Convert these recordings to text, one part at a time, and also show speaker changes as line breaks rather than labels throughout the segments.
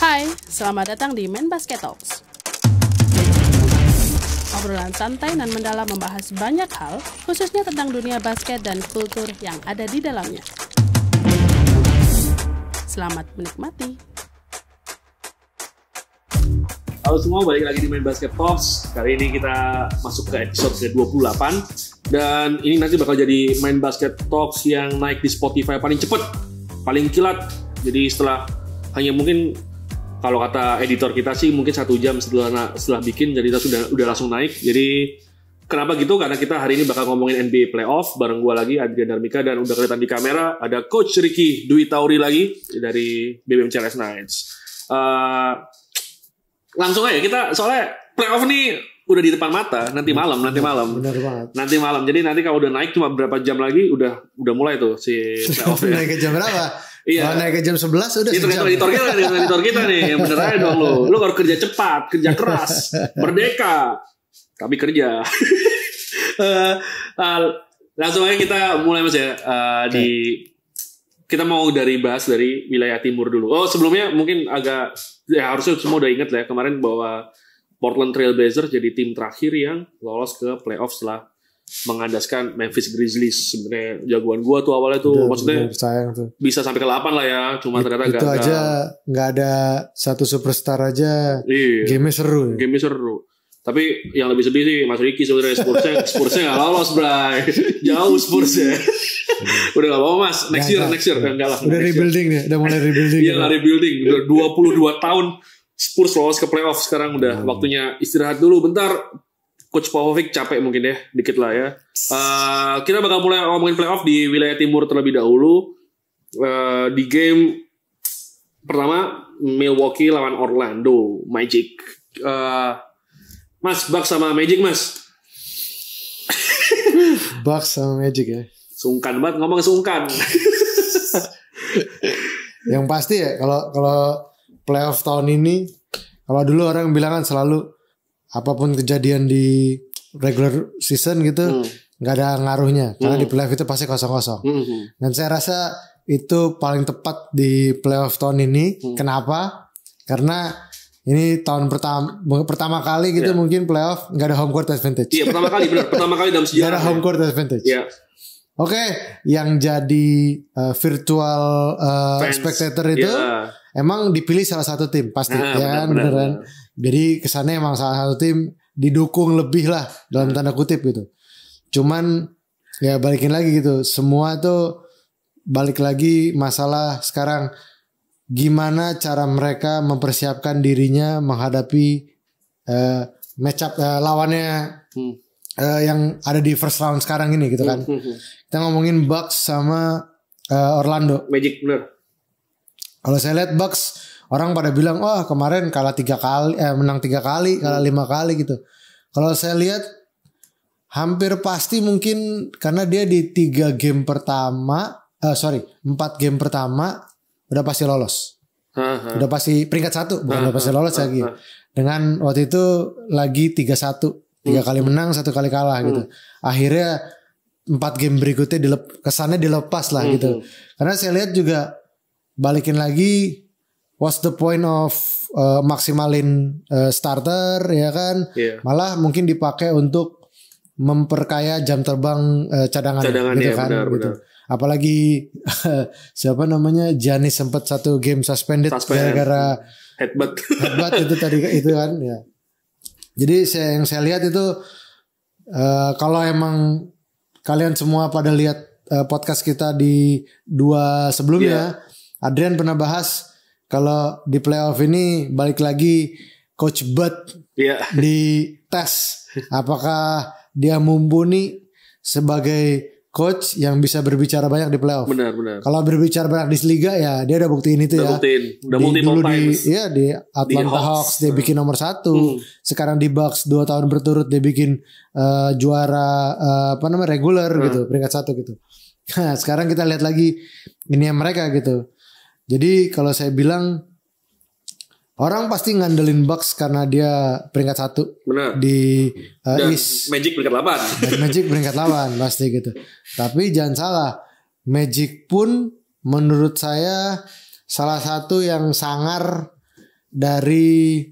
Hai, selamat datang di Main Basket Talks. Obrolan santai dan mendalam membahas banyak hal, khususnya tentang dunia basket dan kultur yang ada di dalamnya. Selamat menikmati.
Halo semua, balik lagi di Main Basket Talks. Kali ini kita masuk ke episode ke-28. Dan ini nanti bakal jadi Main Basket Talks yang naik di Spotify paling cepet, paling kilat. Jadi setelah hanya mungkin, kalau kata editor kita sih mungkin 1 jam setelah bikin, jadi kita udah langsung naik. Jadi kenapa gitu? Karena kita hari ini bakal ngomongin NBA Playoff bareng gue lagi, Adrian Darmika, dan udah kelihatan di kamera ada Coach Ricky Dwi Tauri lagi dari BBM CLS Knights. Langsung aja kita, soalnya playoff nih udah di depan mata. Nanti malam.
Benar banget.
Nanti malam. Jadi nanti kalau udah naik cuma berapa jam lagi udah mulai tuh si playoff.
Naik ke jam berapa?
Iya.
Kalau naik ke jam 11 udah
itu
sejam.
editor kita nih, yang bener aja dong lu harus kerja cepat, kerja keras, merdeka, tapi kerja. Langsung aja kita mulai mas ya. Kita mau bahas dari wilayah timur dulu. Oh sebelumnya mungkin harusnya semua udah inget lah ya, kemarin bahwa Portland Trail Blazers jadi tim terakhir yang lolos ke playoff setelah mengandaskan Memphis Grizzlies. Sebenarnya jagoan gua tuh awalnya tuh, maksudnya
tuh.
bisa sampai ke 8 lah ya, cuma ternyata
itu
gagal.
aja nggak ada satu superstar aja.
Iya.
Game-nya seru.
Tapi yang lebih sedih sih Mas Ricky sebenarnya, Spursnya nggak lolos, bray. Jauh Spursnya. Udah nggak apa-apa mas. Next year enggak lah.
Udah rebuilding nih, udah mulai rebuilding.
Iya lah, rebuilding. Udah 22 tahun Spurs lolos ke playoff, sekarang udah waktunya istirahat dulu bentar. Coach Popovic capek mungkin ya, dikit lah ya. Kita bakal mulai ngomongin playoff di wilayah timur terlebih dahulu. Di game pertama Milwaukee lawan Orlando Magic. Mas, Bucks sama Magic mas.
Bucks sama Magic ya.
Sungkan banget ngomong, sungkan.
Yang pasti ya kalau playoff tahun ini, kalau dulu orang bilang kan selalu apapun kejadian di regular season gitu nggak ada ngaruhnya, karena di playoff itu pasti 0-0. Dan saya rasa itu paling tepat di playoff tahun ini. Kenapa? Karena ini tahun pertama kali gitu mungkin playoff nggak ada home court advantage.
Iya, pertama kali dalam sejarah.
Nggak ada home court advantage.
Iya.
Oke, yang jadi virtual spectator itu emang dipilih salah satu tim pasti, ya kan, beneran. Jadi kesannya emang salah satu tim didukung lebih lah dalam tanda kutip gitu. Cuman ya balikin lagi gitu, semua tuh balik lagi masalah sekarang gimana cara mereka mempersiapkan dirinya menghadapi matchup lawannya yang ada di first round sekarang ini gitu kan. Kita ngomongin Bucks sama Orlando
Magic, bener.
Kalau saya lihat Bucks, orang pada bilang, oh kemarin kalah 3 kali, menang 3 kali, kalah 5 kali gitu. Kalau saya lihat hampir pasti mungkin karena dia di 4 game pertama udah pasti lolos. Udah pasti peringkat 1, bukan udah pasti lolos lagi. Dengan waktu itu lagi 3-1, 3 kali menang, 1 kali kalah gitu. Akhirnya 4 game berikutnya kesannya dilepas lah gitu. Karena saya lihat juga balikin lagi, what's the point of maksimalin starter ya kan? Malah mungkin dipakai untuk memperkaya jam terbang cadangan gitu kan. Benar. Apalagi siapa namanya, Giannis sempat 1 game suspended gara-gara
headbutt
itu tadi itu kan ya. Jadi yang saya lihat itu kalau emang kalian semua pada lihat podcast kita di 2 sebelumnya, Adrian pernah bahas kalau di playoff ini balik lagi Coach Bud di tes apakah dia mumpuni sebagai coach yang bisa berbicara banyak di playoff.
Benar.
Kalau berbicara banyak di liga ya dia udah buktiin itu
udah multiple times.
Di Atlanta Hawks dia bikin nomor 1. Sekarang di Bucks 2 tahun berturut dia bikin juara regular gitu, peringkat 1 gitu. Nah, sekarang kita lihat lagi ini mereka gitu. Jadi kalau saya bilang orang pasti ngandelin Bucks karena dia peringkat 1.
Benar.
Di
East. Magic peringkat 8.
Dan Magic peringkat 8 pasti gitu. Tapi jangan salah, Magic pun menurut saya salah satu yang sangar dari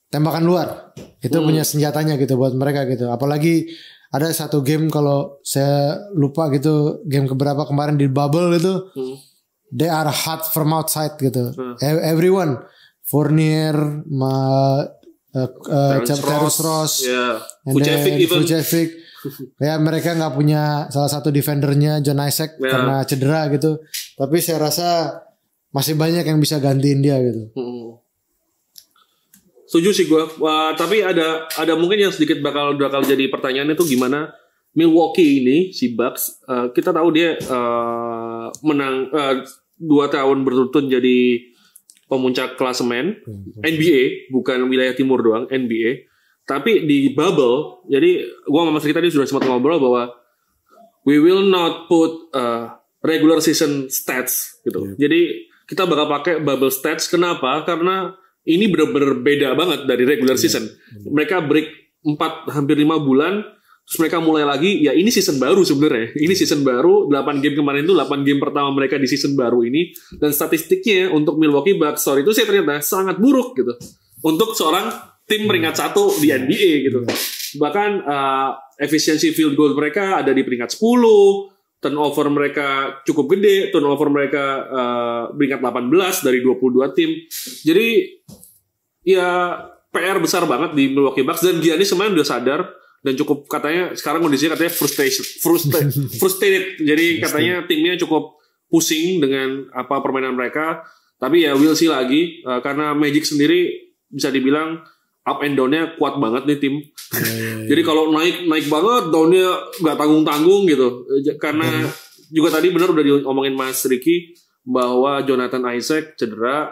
tembakan luar. Itu punya senjatanya gitu buat mereka gitu. Apalagi ada satu game kalau saya lupa gitu, game keberapa kemarin di bubble gitu. They are hot from outside gitu. Everyone, Fournier, Terrence Ross, Vucevic. Ya mereka nggak punya salah satu defendernya John Isaac karena cedera gitu. Tapi saya rasa masih banyak yang bisa gantiin dia gitu.
Setuju sih gue. Tapi ada mungkin yang sedikit bakal jadi pertanyaan itu gimana Milwaukee ini si Bucks. Kita tahu dia menang 2 tahun berturut-turut jadi pemuncak klasemen NBA, bukan wilayah timur doang, NBA. Tapi di bubble, jadi gue sama Mas Riki tadi sudah sempat ngobrol bahwa we will not put regular season stats gitu. Jadi kita bakal pakai bubble stats. Kenapa? Karena ini benar-benar beda banget dari regular season. Mereka break hampir 5 bulan, terus mereka mulai lagi. Ya ini season baru sebenarnya. Ini season baru. 8 game kemarin itu 8 game pertama mereka di season baru ini. Dan statistiknya untuk Milwaukee Bucks itu sih ternyata sangat buruk gitu. Untuk seorang tim peringkat 1 di NBA gitu. Bahkan efisiensi field goal mereka ada di peringkat 10, turnover mereka cukup gede, turnover mereka peringkat 18 dari 22 tim. Jadi ya PR besar banget di Milwaukee Bucks, dan Giannis kemarin udah sadar dan cukup katanya sekarang kondisinya katanya frustrated. Jadi katanya timnya cukup pusing dengan apa permainan mereka. Tapi ya we'll see lagi karena Magic sendiri bisa dibilang up and down-nya kuat banget nih tim. Jadi kalau naik banget, down-nya nggak tanggung-tanggung gitu. Karena juga tadi benar udah diomongin Mas Riki bahwa Jonathan Isaac cedera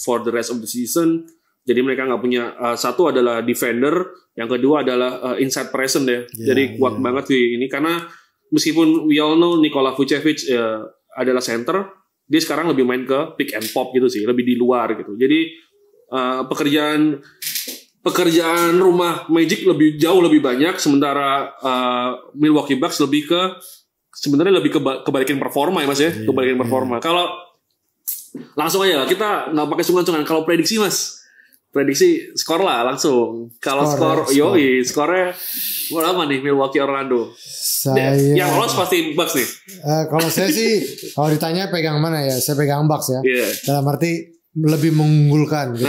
for the rest of the season. Jadi mereka nggak punya satu adalah defender, yang kedua adalah inside presence ya. Jadi kuat banget sih ini karena meskipun we all know Nikola Vucevic adalah center, dia sekarang lebih main ke pick and pop gitu sih, lebih di luar gitu. Jadi pekerjaan rumah Magic jauh lebih banyak, sementara Milwaukee Bucks sebenarnya lebih kebalikin performa ya Mas ya, kebalikin performa. Kalau langsung aja kita nggak pakai sungkan-sungkan, kalau prediksi Mas, prediksi skor lah langsung. Kalau skornya berapa nih Milwaukee Orlando? Yang lolos pasti Bucks nih.
Kalau saya sih kalau ditanya pegang mana ya, saya pegang Bucks ya. Dalam arti lebih mengunggulkan gitu.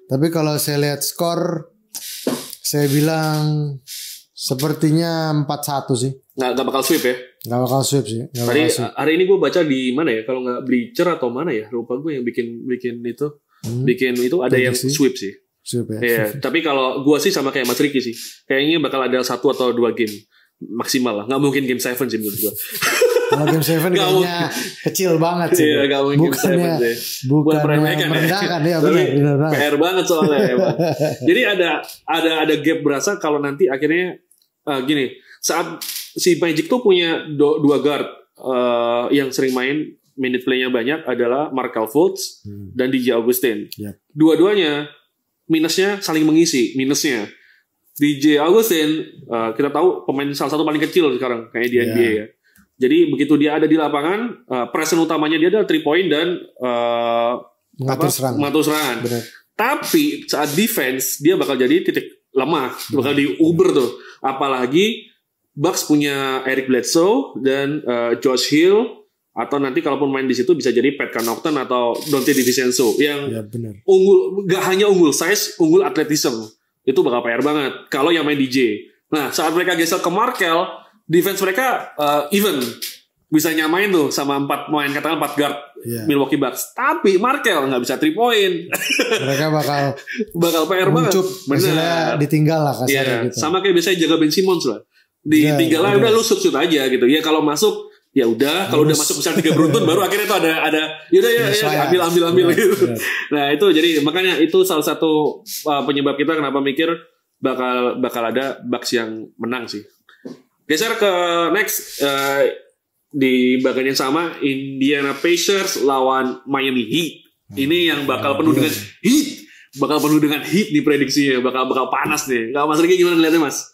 Tapi kalau saya lihat skor, saya bilang sepertinya 4-1 sih.
Nggak bakal sweep ya?
Nggak bakal sweep sih.
Hari ini gue baca di mana ya? Kalau nggak Bleacher atau mana ya? Lupa gue yang bikin itu. Bikin itu ada yang sweep sih.
Sweep ya.
Iya. Tapi kalau gue sih sama kayak Mas Riki sih. Kayaknya bakal ada 1 atau 2 game maksimal lah. Nggak mungkin game 7 sih menurut gue.
Kalau game 7 kayaknya kecil banget sih.
Iya, gak mungkin
bukannya merendahkan ya, benar.
PR banget soalnya ya, Bang. Jadi ada gap berasa kalau nanti akhirnya gini, saat si Magic tuh punya 2 guard yang sering main, minute play-nya banyak adalah Markelle Fultz dan DJ Augustin. Dua-duanya minusnya saling mengisi, minusnya. DJ Augustin kita tahu pemain salah satu paling kecil sekarang kayak di NBA ya. Jadi begitu dia ada di lapangan, presence utamanya dia adalah 3 point dan mengatur serangan. Benar. Tapi saat defense dia bakal jadi titik lemah, bakal diuber tuh. Apalagi Bucks punya Eric Bledsoe dan Josh Hill, atau nanti kalaupun main di situ bisa jadi Pat Connaughton atau Donte DiVincenzo yang unggul, gak hanya unggul size, unggul atletism. Itu bakal PR banget kalau yang main DJ. Nah saat mereka geser ke Markelle, defense mereka even bisa nyamain tuh sama 4 guard Milwaukee Bucks. Tapi Markelle nggak bisa 3 point. Mereka bakal PR banget.
Benar. Ditinggal lah kasarnya gitu.
Sama kayak biasanya jaga Ben Simmons lah. Ditinggal lah udah lu shoot aja gitu. Ya kalau masuk ya udah, kalau udah masuk besar 3 beruntun baru akhirnya tuh ada yaudah ya ambil gitu. Nah itu jadi makanya itu salah satu penyebab kita kenapa mikir bakal ada Bucks yang menang sih. Geser ke next di bagian yang sama, Indiana Pacers lawan Miami Heat. Ini yang bakal penuh dengan heat nih prediksinya, bakal panas nih. Kalau Mas Riki gimana ngeliatnya Mas?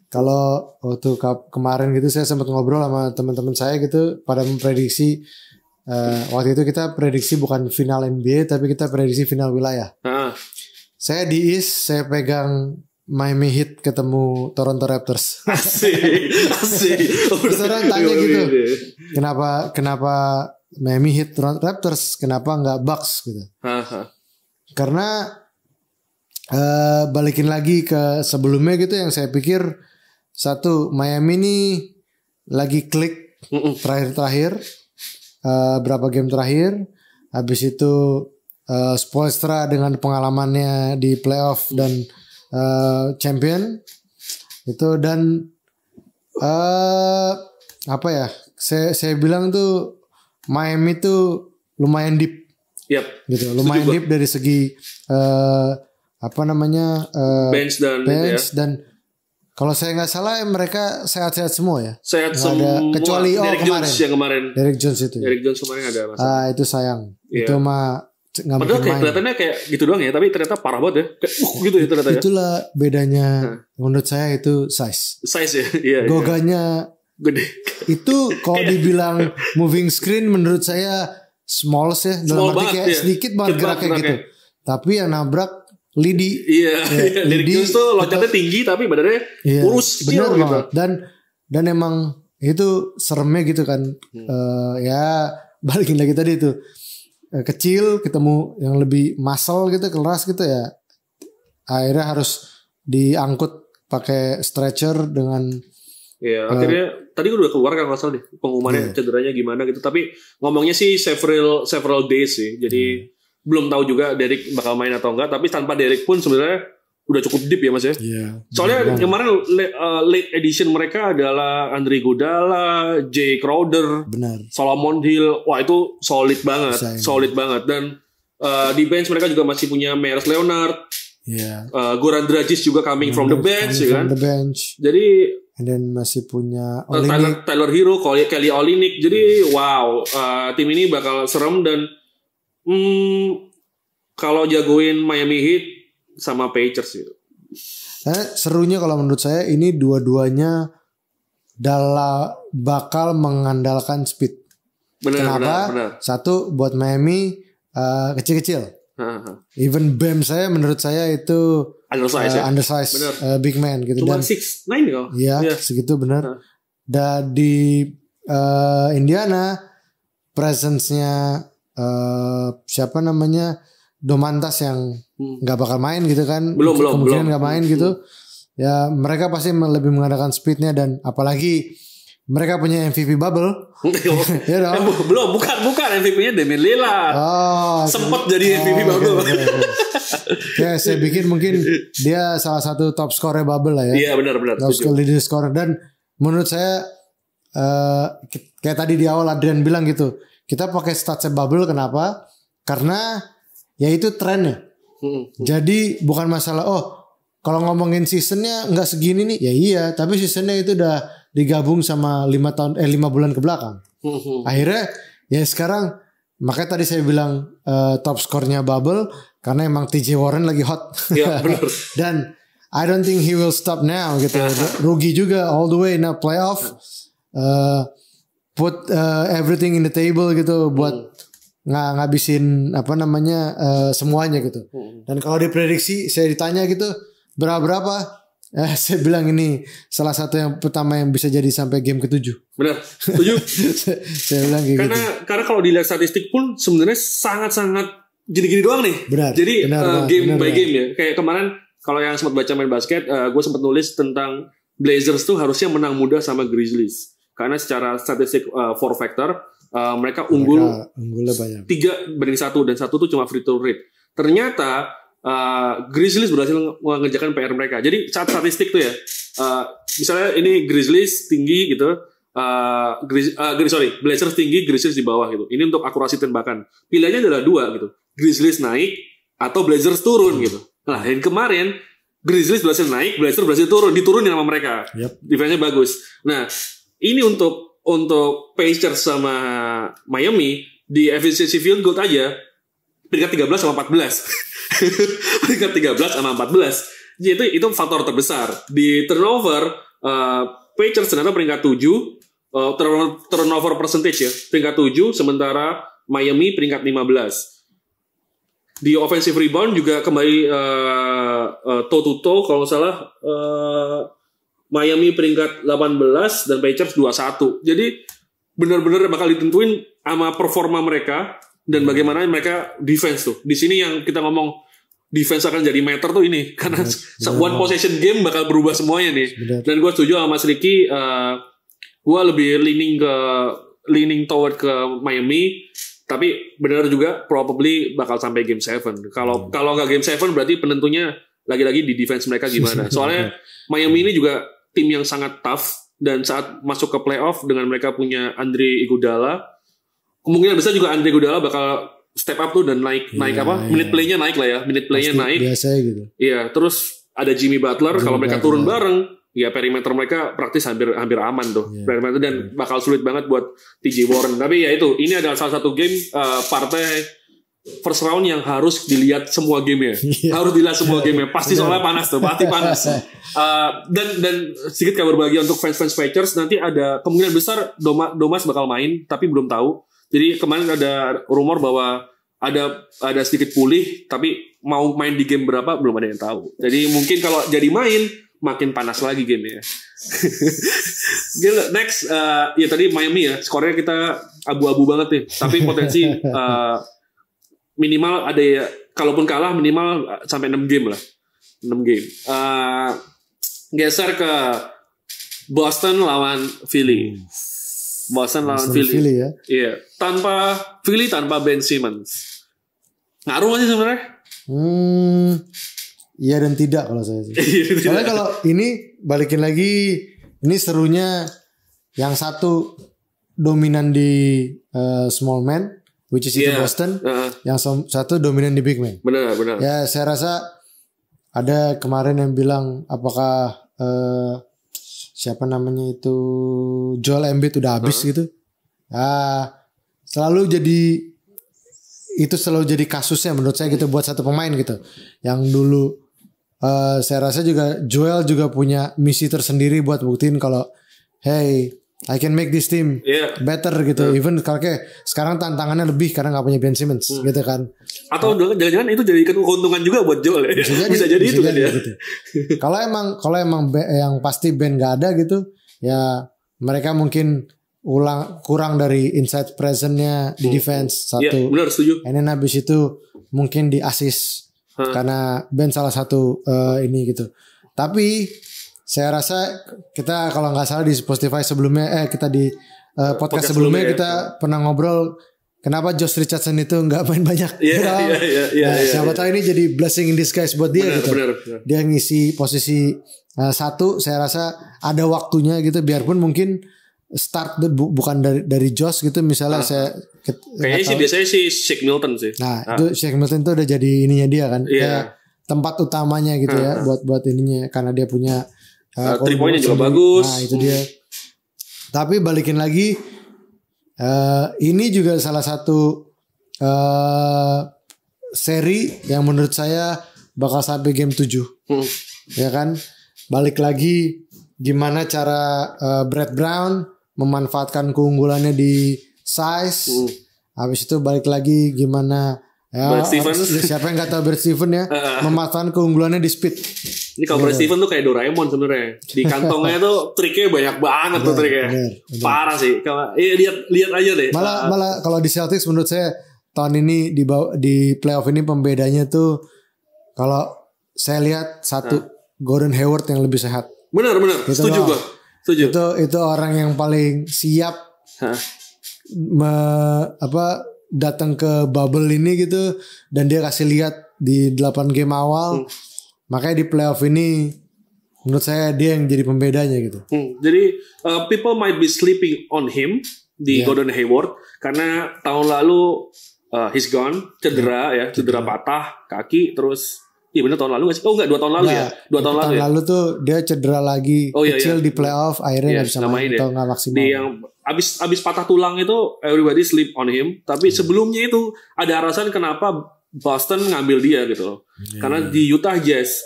Kalau waktu kemarin gitu saya sempat ngobrol sama teman-teman saya gitu pada memprediksi Waktu itu kita prediksi bukan final NBA tapi kita prediksi final wilayah. Saya di East, saya pegang Miami Heat ketemu Toronto Raptors.
Asik.
Terus orang tanya gitu, kenapa Miami Heat Toronto Raptors, kenapa nggak Bucks gitu? Karena balikin lagi ke sebelumnya gitu, yang saya pikir satu, Miami ini lagi klik terakhir. Berapa game terakhir, habis itu Spoelstra dengan pengalamannya di playoff dan champion itu, dan apa ya, saya bilang tuh Miami tuh lumayan deep, gitu, lumayan deep dari segi apa namanya
bench
dan kalau saya nggak salah mereka sehat-sehat semua ya.
Sehat semua.
Ada, kecuali
Derek Jones yang kemarin.
Derek Jones itu.
Derek Jones kemarin ada masalah.
Itu sayang. Itu mah nggak mungkin
padahal kayak
main.
kelihatannya kayak gitu doang ya, tapi ternyata parah banget ya. Kayak gitu ya ternyata ya.
Itulah bedanya menurut saya itu size.
Size ya. Iya.
Goganya
gede.
Itu kalau dibilang moving screen menurut saya small ya. Dalam arti kayak sedikit banget geraknya gitu. Tapi yang nabrak Lidi.
Lidi tuh loncatnya tinggi tapi badannya kurus
bener banget. Dan emang itu seremnya gitu kan. Ya balikin lagi tadi itu, kecil ketemu yang lebih muscle gitu, keras gitu ya, akhirnya harus diangkut pakai stretcher dengan
akhirnya tadi udah keluar kan nggak salah deh pengumumannya cederanya gimana gitu, tapi ngomongnya sih several days sih, jadi belum tahu juga Derek bakal main atau enggak. Tapi tanpa Derek pun sebenarnya udah cukup deep ya Mas ya. Soalnya kemarin late edition mereka adalah Andre Iguodala, Jay Crowder, Solomon Hill. Wah itu solid banget. Dan di bench mereka juga masih punya Meyers Leonard, Goran Dragic juga coming from the bench, kan? Jadi
dan masih punya
Tyler Hero, Kelly Olynyk. Jadi wow, tim ini bakal serem. Dan kalau jagoin Miami Heat sama Pacers gitu.
Serunya kalau menurut saya ini dua-duanya bakal mengandalkan speed. Kenapa? Benar. Satu buat Miami kecil-kecil. Even Bam saya menurut saya itu undersize big man gitu.
Cuma 6'9" kok.
Iya, segitu benar. Dan di Indiana presence-nya siapa namanya Domantas yang nggak bakal main gitu kan, kemungkinan nggak main gitu ya, mereka pasti lebih mengandalkan speednya, dan apalagi mereka punya MVP bubble.
Ya dong. Bukan MVP-nya Damian Lillard. Sempet jadi MVP bubble.
Ya saya pikir mungkin dia salah satu top scorer bubble lah ya.
Iya benar.
Top leader scorer, dan menurut saya kayak tadi di awal Adrian bilang gitu, kita pakai statsnya bubble, kenapa? Karena ya itu trennya. Jadi bukan masalah kalau ngomongin seasonnya nggak segini nih, ya iya, tapi seasonnya itu udah digabung sama 5 bulan ke belakang. Akhirnya ya sekarang, makanya tadi saya bilang top skornya bubble karena emang TJ Warren lagi hot.
Iya benar.
Dan I don't think he will stop now gitu. Rugi juga all the way now playoff. Put everything in the table gitu buat ngabisin semuanya gitu. Dan kalau diprediksi, saya ditanya gitu berapa saya bilang ini salah satu yang pertama yang bisa jadi sampai game ke-7.
Benar, setuju.
Saya bilang gitu.
Karena kalau dilihat statistik pun sebenarnya sangat-sangat gini-gini doang nih.
Benar.
Jadi game by game ya. Kayak kemarin kalau yang sempat baca main basket, gue sempat nulis tentang Blazers tuh harusnya menang mudah sama Grizzlies. Karena secara statistik 4 factor mereka unggulnya
banyak.
3-1 dan 1 tuh cuma free throw rate. Ternyata Grizzlies berhasil mengerjakan PR mereka. Jadi saat statistik tuh ya, misalnya ini Grizzlies tinggi gitu, Blazers tinggi, Grizzlies di bawah gitu. Ini untuk akurasi tembakan. Pilihannya adalah 2 gitu. Grizzlies naik atau Blazers turun gitu. Nah, yang kemarin Grizzlies berhasil naik, Blazers berhasil turun, diturunin sama mereka. Defense-nya bagus. Nah, ini untuk Pacers sama Miami di efficiency field goal aja peringkat 13 sama 14. Peringkat 13 sama 14. Jadi itu faktor terbesar. Di turnover Pacers ternyata peringkat 7, turnover percentage ya, peringkat 7, sementara Miami peringkat 15. Di offensive rebound juga kembali toe to toe kalau nggak salah, Miami peringkat 18 dan Pacers 21. Jadi benar-benar bakal ditentuin sama performa mereka dan bagaimana mereka defense tuh. Di sini yang kita ngomong defense akan jadi matter tuh ini, karena one possession game bakal berubah semuanya nih. Dan gue setuju sama Mas Ricky, gue lebih leaning toward ke Miami. Tapi benar juga probably bakal sampai game 7. Kalau nggak game 7 berarti penentunya lagi-lagi di defense mereka gimana. Soalnya Miami ini juga tim yang sangat tough, dan saat masuk ke playoff dengan mereka punya Andre Iguodala, kemungkinan besar juga Andre Iguodala bakal step up tuh dan naik minute play-nya naik lah ya. Minute play-nya naik.
Biasanya gitu.
Iya, terus ada Jimmy Butler, kalau mereka turun bareng, ya perimeter mereka praktis hampir aman tuh. Perimeter, dan bakal sulit banget buat TJ Warren. Tapi ya itu, ini adalah salah satu game partai first round yang harus dilihat semua game-nya. Harus dilihat semua game-nya. Pasti soalnya panas tuh, pasti panas. Dan sedikit kabar bahagia untuk fans Pacers, nanti ada kemungkinan besar Domas bakal main, tapi belum tahu. Jadi kemarin ada rumor bahwa ada sedikit pulih, tapi mau main di game berapa belum ada yang tahu. Jadi mungkin kalau jadi main, makin panas lagi gamenya. Next, ya tadi Miami ya, skornya kita abu-abu banget nih. Tapi potensi minimal ada ya, kalaupun kalah minimal sampai 6 game lah. 6 game. Geser ke Boston lawan Philly. Boston lawan Philly
ya.
Iya, Philly tanpa Ben Simmons. Ngaruh aja sebenarnya?
Iya dan tidak kalau saya sih. Soalnya kalau ini balikin lagi, ini serunya yang satu dominan di small man, which is itu Boston, yang satu dominan di big man.
Benar.
Ya saya rasa ada kemarin yang bilang apakah siapa namanya itu Joel Embiid udah habis gitu. Selalu jadi kasusnya menurut saya gitu buat satu pemain gitu. Yang dulu saya rasa juga Joel juga punya misi tersendiri buat buktiin kalau hey, I can make this team better gitu. Even kalau sekarang tantangannya lebih karena nggak punya Ben Simmons gitu kan.
Atau jangan-jangan itu jadi keuntungan juga buat Joel. Bisa jadi itu kan ya. Gitu.
Kalau emang yang pasti Ben nggak ada gitu, ya mereka mungkin kurang dari inside presence-nya di defense satu.
Iya, benar, setuju.
And then habis itu mungkin di assist karena Ben salah satu ini gitu. Tapi saya rasa kita kalau nggak salah di Spotify sebelumnya kita di podcast sebelumnya kita pernah ngobrol kenapa Josh Richardson itu nggak main banyak. Siapa tahu ini jadi blessing in disguise buat dia gitu.
Benar.
Dia ngisi posisi satu, saya rasa ada waktunya gitu, biarpun mungkin start bukan dari Josh gitu misalnya
kayaknya sih biasanya sih Shake Milton sih.
Nah, itu Shake Milton itu udah jadi ininya dia kan. Kayak tempat utamanya gitu ya buat ininya karena dia punya
3 poinnya juga bagus.
Nah, itu dia. Tapi balikin lagi ini juga salah satu seri yang menurut saya bakal sampai game 7. Ya kan? Balik lagi gimana cara Brett Brown memanfaatkan keunggulannya di size. Habis itu balik lagi gimana siapa yang gak tahu Brad Stevens ya memanfaatkan keunggulannya di speed.
Ini kalau Brad Stevens tuh kayak Doraemon sebenarnya. Di kantongnya tuh triknya banyak banget tuh triknya. Parah sih. Kalau lihat aja deh.
Malah kalau di Celtics menurut saya tahun ini di playoff ini pembedanya tuh kalau saya lihat Gordon Hayward yang lebih sehat.
Benar. Setuju gua.
Itu orang yang paling siap datang ke bubble ini gitu, dan dia kasih lihat di 8 game awal. Makanya di playoff ini menurut saya dia yang jadi pembedanya gitu.
Jadi people might be sleeping on him di Gordon Hayward karena tahun lalu he's gone, cedera patah kaki, terus iya benar tahun lalu nggak sih? Oh enggak, 2 tahun lalu ya? 2 tahun lalu ya?
Lalu tuh dia cedera lagi kecil di playoff, akhirnya nggak bisa main atau nggak maksimal.
Yang abis patah tulang itu everybody sleep on him. Tapi sebelumnya itu ada alasan kenapa Boston ngambil dia gitu loh. Karena di Utah Jazz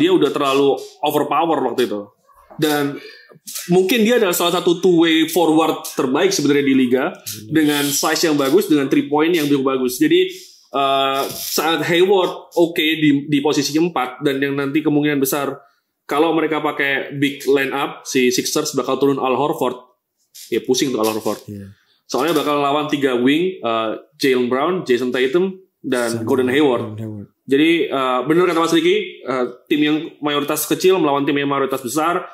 dia udah terlalu overpower waktu itu. Dan mungkin dia adalah salah satu two-way forward terbaik sebenarnya di liga dengan size yang bagus, dengan 3 point yang cukup bagus. Jadi saat Hayward di posisi 4 dan yang nanti kemungkinan besar kalau mereka pakai big line up si Sixers bakal turun Al Horford. Ya pusing tuh Al Horford. Soalnya bakal lawan 3 wing, Jaylen Brown, Jason Tatum dan Gordon Hayward. Jadi benar kata Mas Ricky, tim yang mayoritas kecil melawan tim yang mayoritas besar.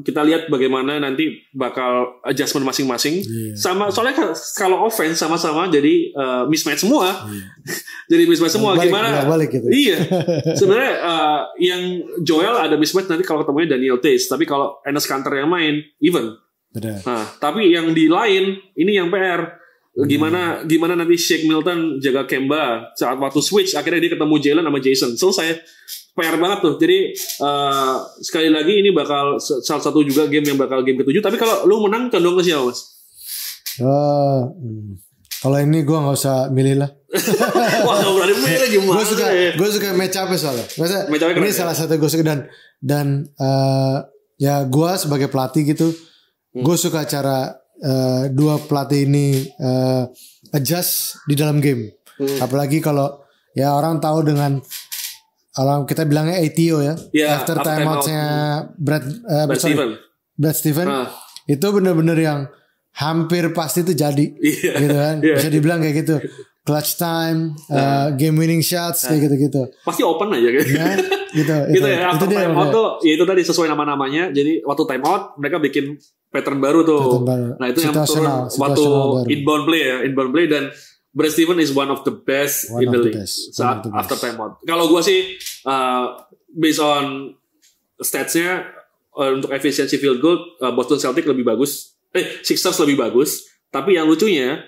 Kita lihat bagaimana nanti bakal adjustment masing-masing. Sama soalnya kalau offense sama-sama jadi mismatch semua. Jadi mismatch semua. Gimana?
Gitu.
Iya. Sebenarnya yang Joel ada mismatch nanti kalau ketemunya Daniel Theis. Tapi kalau Enes Kanter yang main even. Nah, tapi yang di lain ini yang PR. Gimana nanti Shake Milton jaga Kemba saat waktu switch akhirnya dia ketemu Jalen sama Jason. Selesai. PR banget tuh. Jadi sekali lagi ini bakal salah satu juga game yang bakal game ke-7. Tapi kalau lu menang condong ke siapa, Mas?
Kalau ini gue nggak usah milih lah.
Wah, nggak berani milih gimana?
Gue suka match up soalnya. Ini salah satu gue suka dan ya gue sebagai pelatih gitu, gue suka cara dua pelatih ini adjust di dalam game. Apalagi kalau ya orang tahu dengan kita bilangnya ATO ya, after timeout-nya Brad Stevens itu bener-bener yang hampir pasti itu jadi, gitu kan? Bisa dibilang kayak gitu, clutch time, game winning shots kayak gitu-gitu.
Pasti open aja kan? Ya, gitu ya. After timeout tuh, ya itu tadi sesuai nama-namanya. Jadi waktu timeout mereka bikin pattern baru tuh. Nah itu yang turun waktu inbound play dan Brad Stevens is one of the best in the league saat after timeout. Kalau gue sih based on statsnya untuk efisiensi field goal Boston Celtics lebih bagus, Sixers lebih bagus. Tapi yang lucunya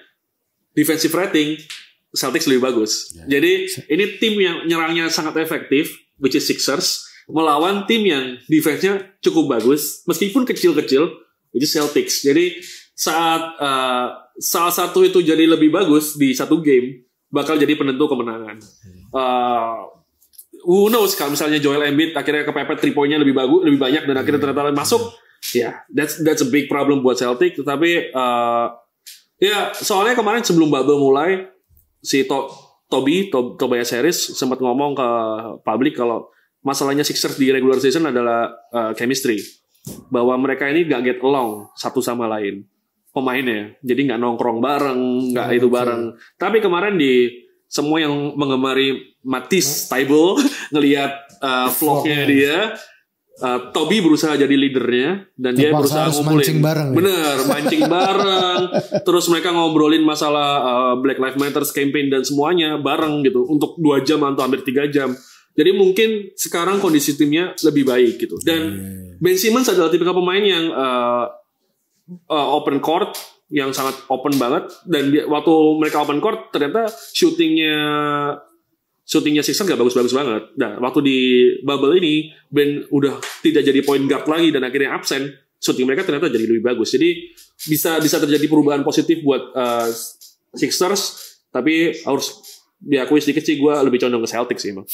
defensive rating Celtics lebih bagus. Jadi ini tim yang nyerangnya sangat efektif, which is Sixers, melawan tim yang defense-nya cukup bagus, meskipun kecil-kecil, which is Celtics. Jadi saat salah satu itu jadi lebih bagus di satu game bakal jadi penentu kemenangan. Who knows kalau misalnya Joel Embiid akhirnya kepepet 3 point-nya lebih banyak dan akhirnya ternyata masuk, ya that's a big problem buat Celtic. Tetapi ya soalnya kemarin sebelum bubble mulai si Tobias Harris sempat ngomong ke publik kalau masalahnya Sixers di regular season adalah chemistry, bahwa mereka ini gak get along satu sama lain pemainnya, jadi nggak nongkrong bareng, nggak itu bareng. Tapi kemarin di semua yang mengemari Matisse Thybulle ngelihat vlognya dia, Toby berusaha jadi leadernya dan dia berusaha ngumpulin, mancing bareng. Terus mereka ngobrolin masalah Black Lives Matter campaign dan semuanya bareng gitu untuk 2 jam atau hampir 3 jam. Jadi mungkin sekarang kondisi timnya lebih baik gitu. Dan Ben Simmons adalah tipikal pemain yang open court yang sangat open banget, dan waktu mereka open court ternyata shootingnya Sixers gak bagus-bagus banget. Nah waktu di bubble ini Ben udah tidak jadi point guard lagi dan akhirnya absen, shooting mereka ternyata jadi lebih bagus. Jadi bisa terjadi perubahan positif buat Sixers, tapi harus diakui sedikit sih gue lebih condong ke Celtics sih emang.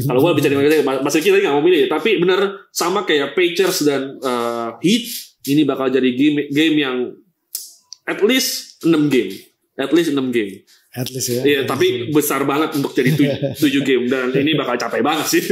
Kalau gue bicara Mas Ricky tadi gak mau milih, tapi bener sama kayak Pacers dan Heat. Ini bakal jadi game yang at least 6 game. At least ya. Iya, tapi besar banget untuk jadi 7 game. Dan ini bakal capek banget sih.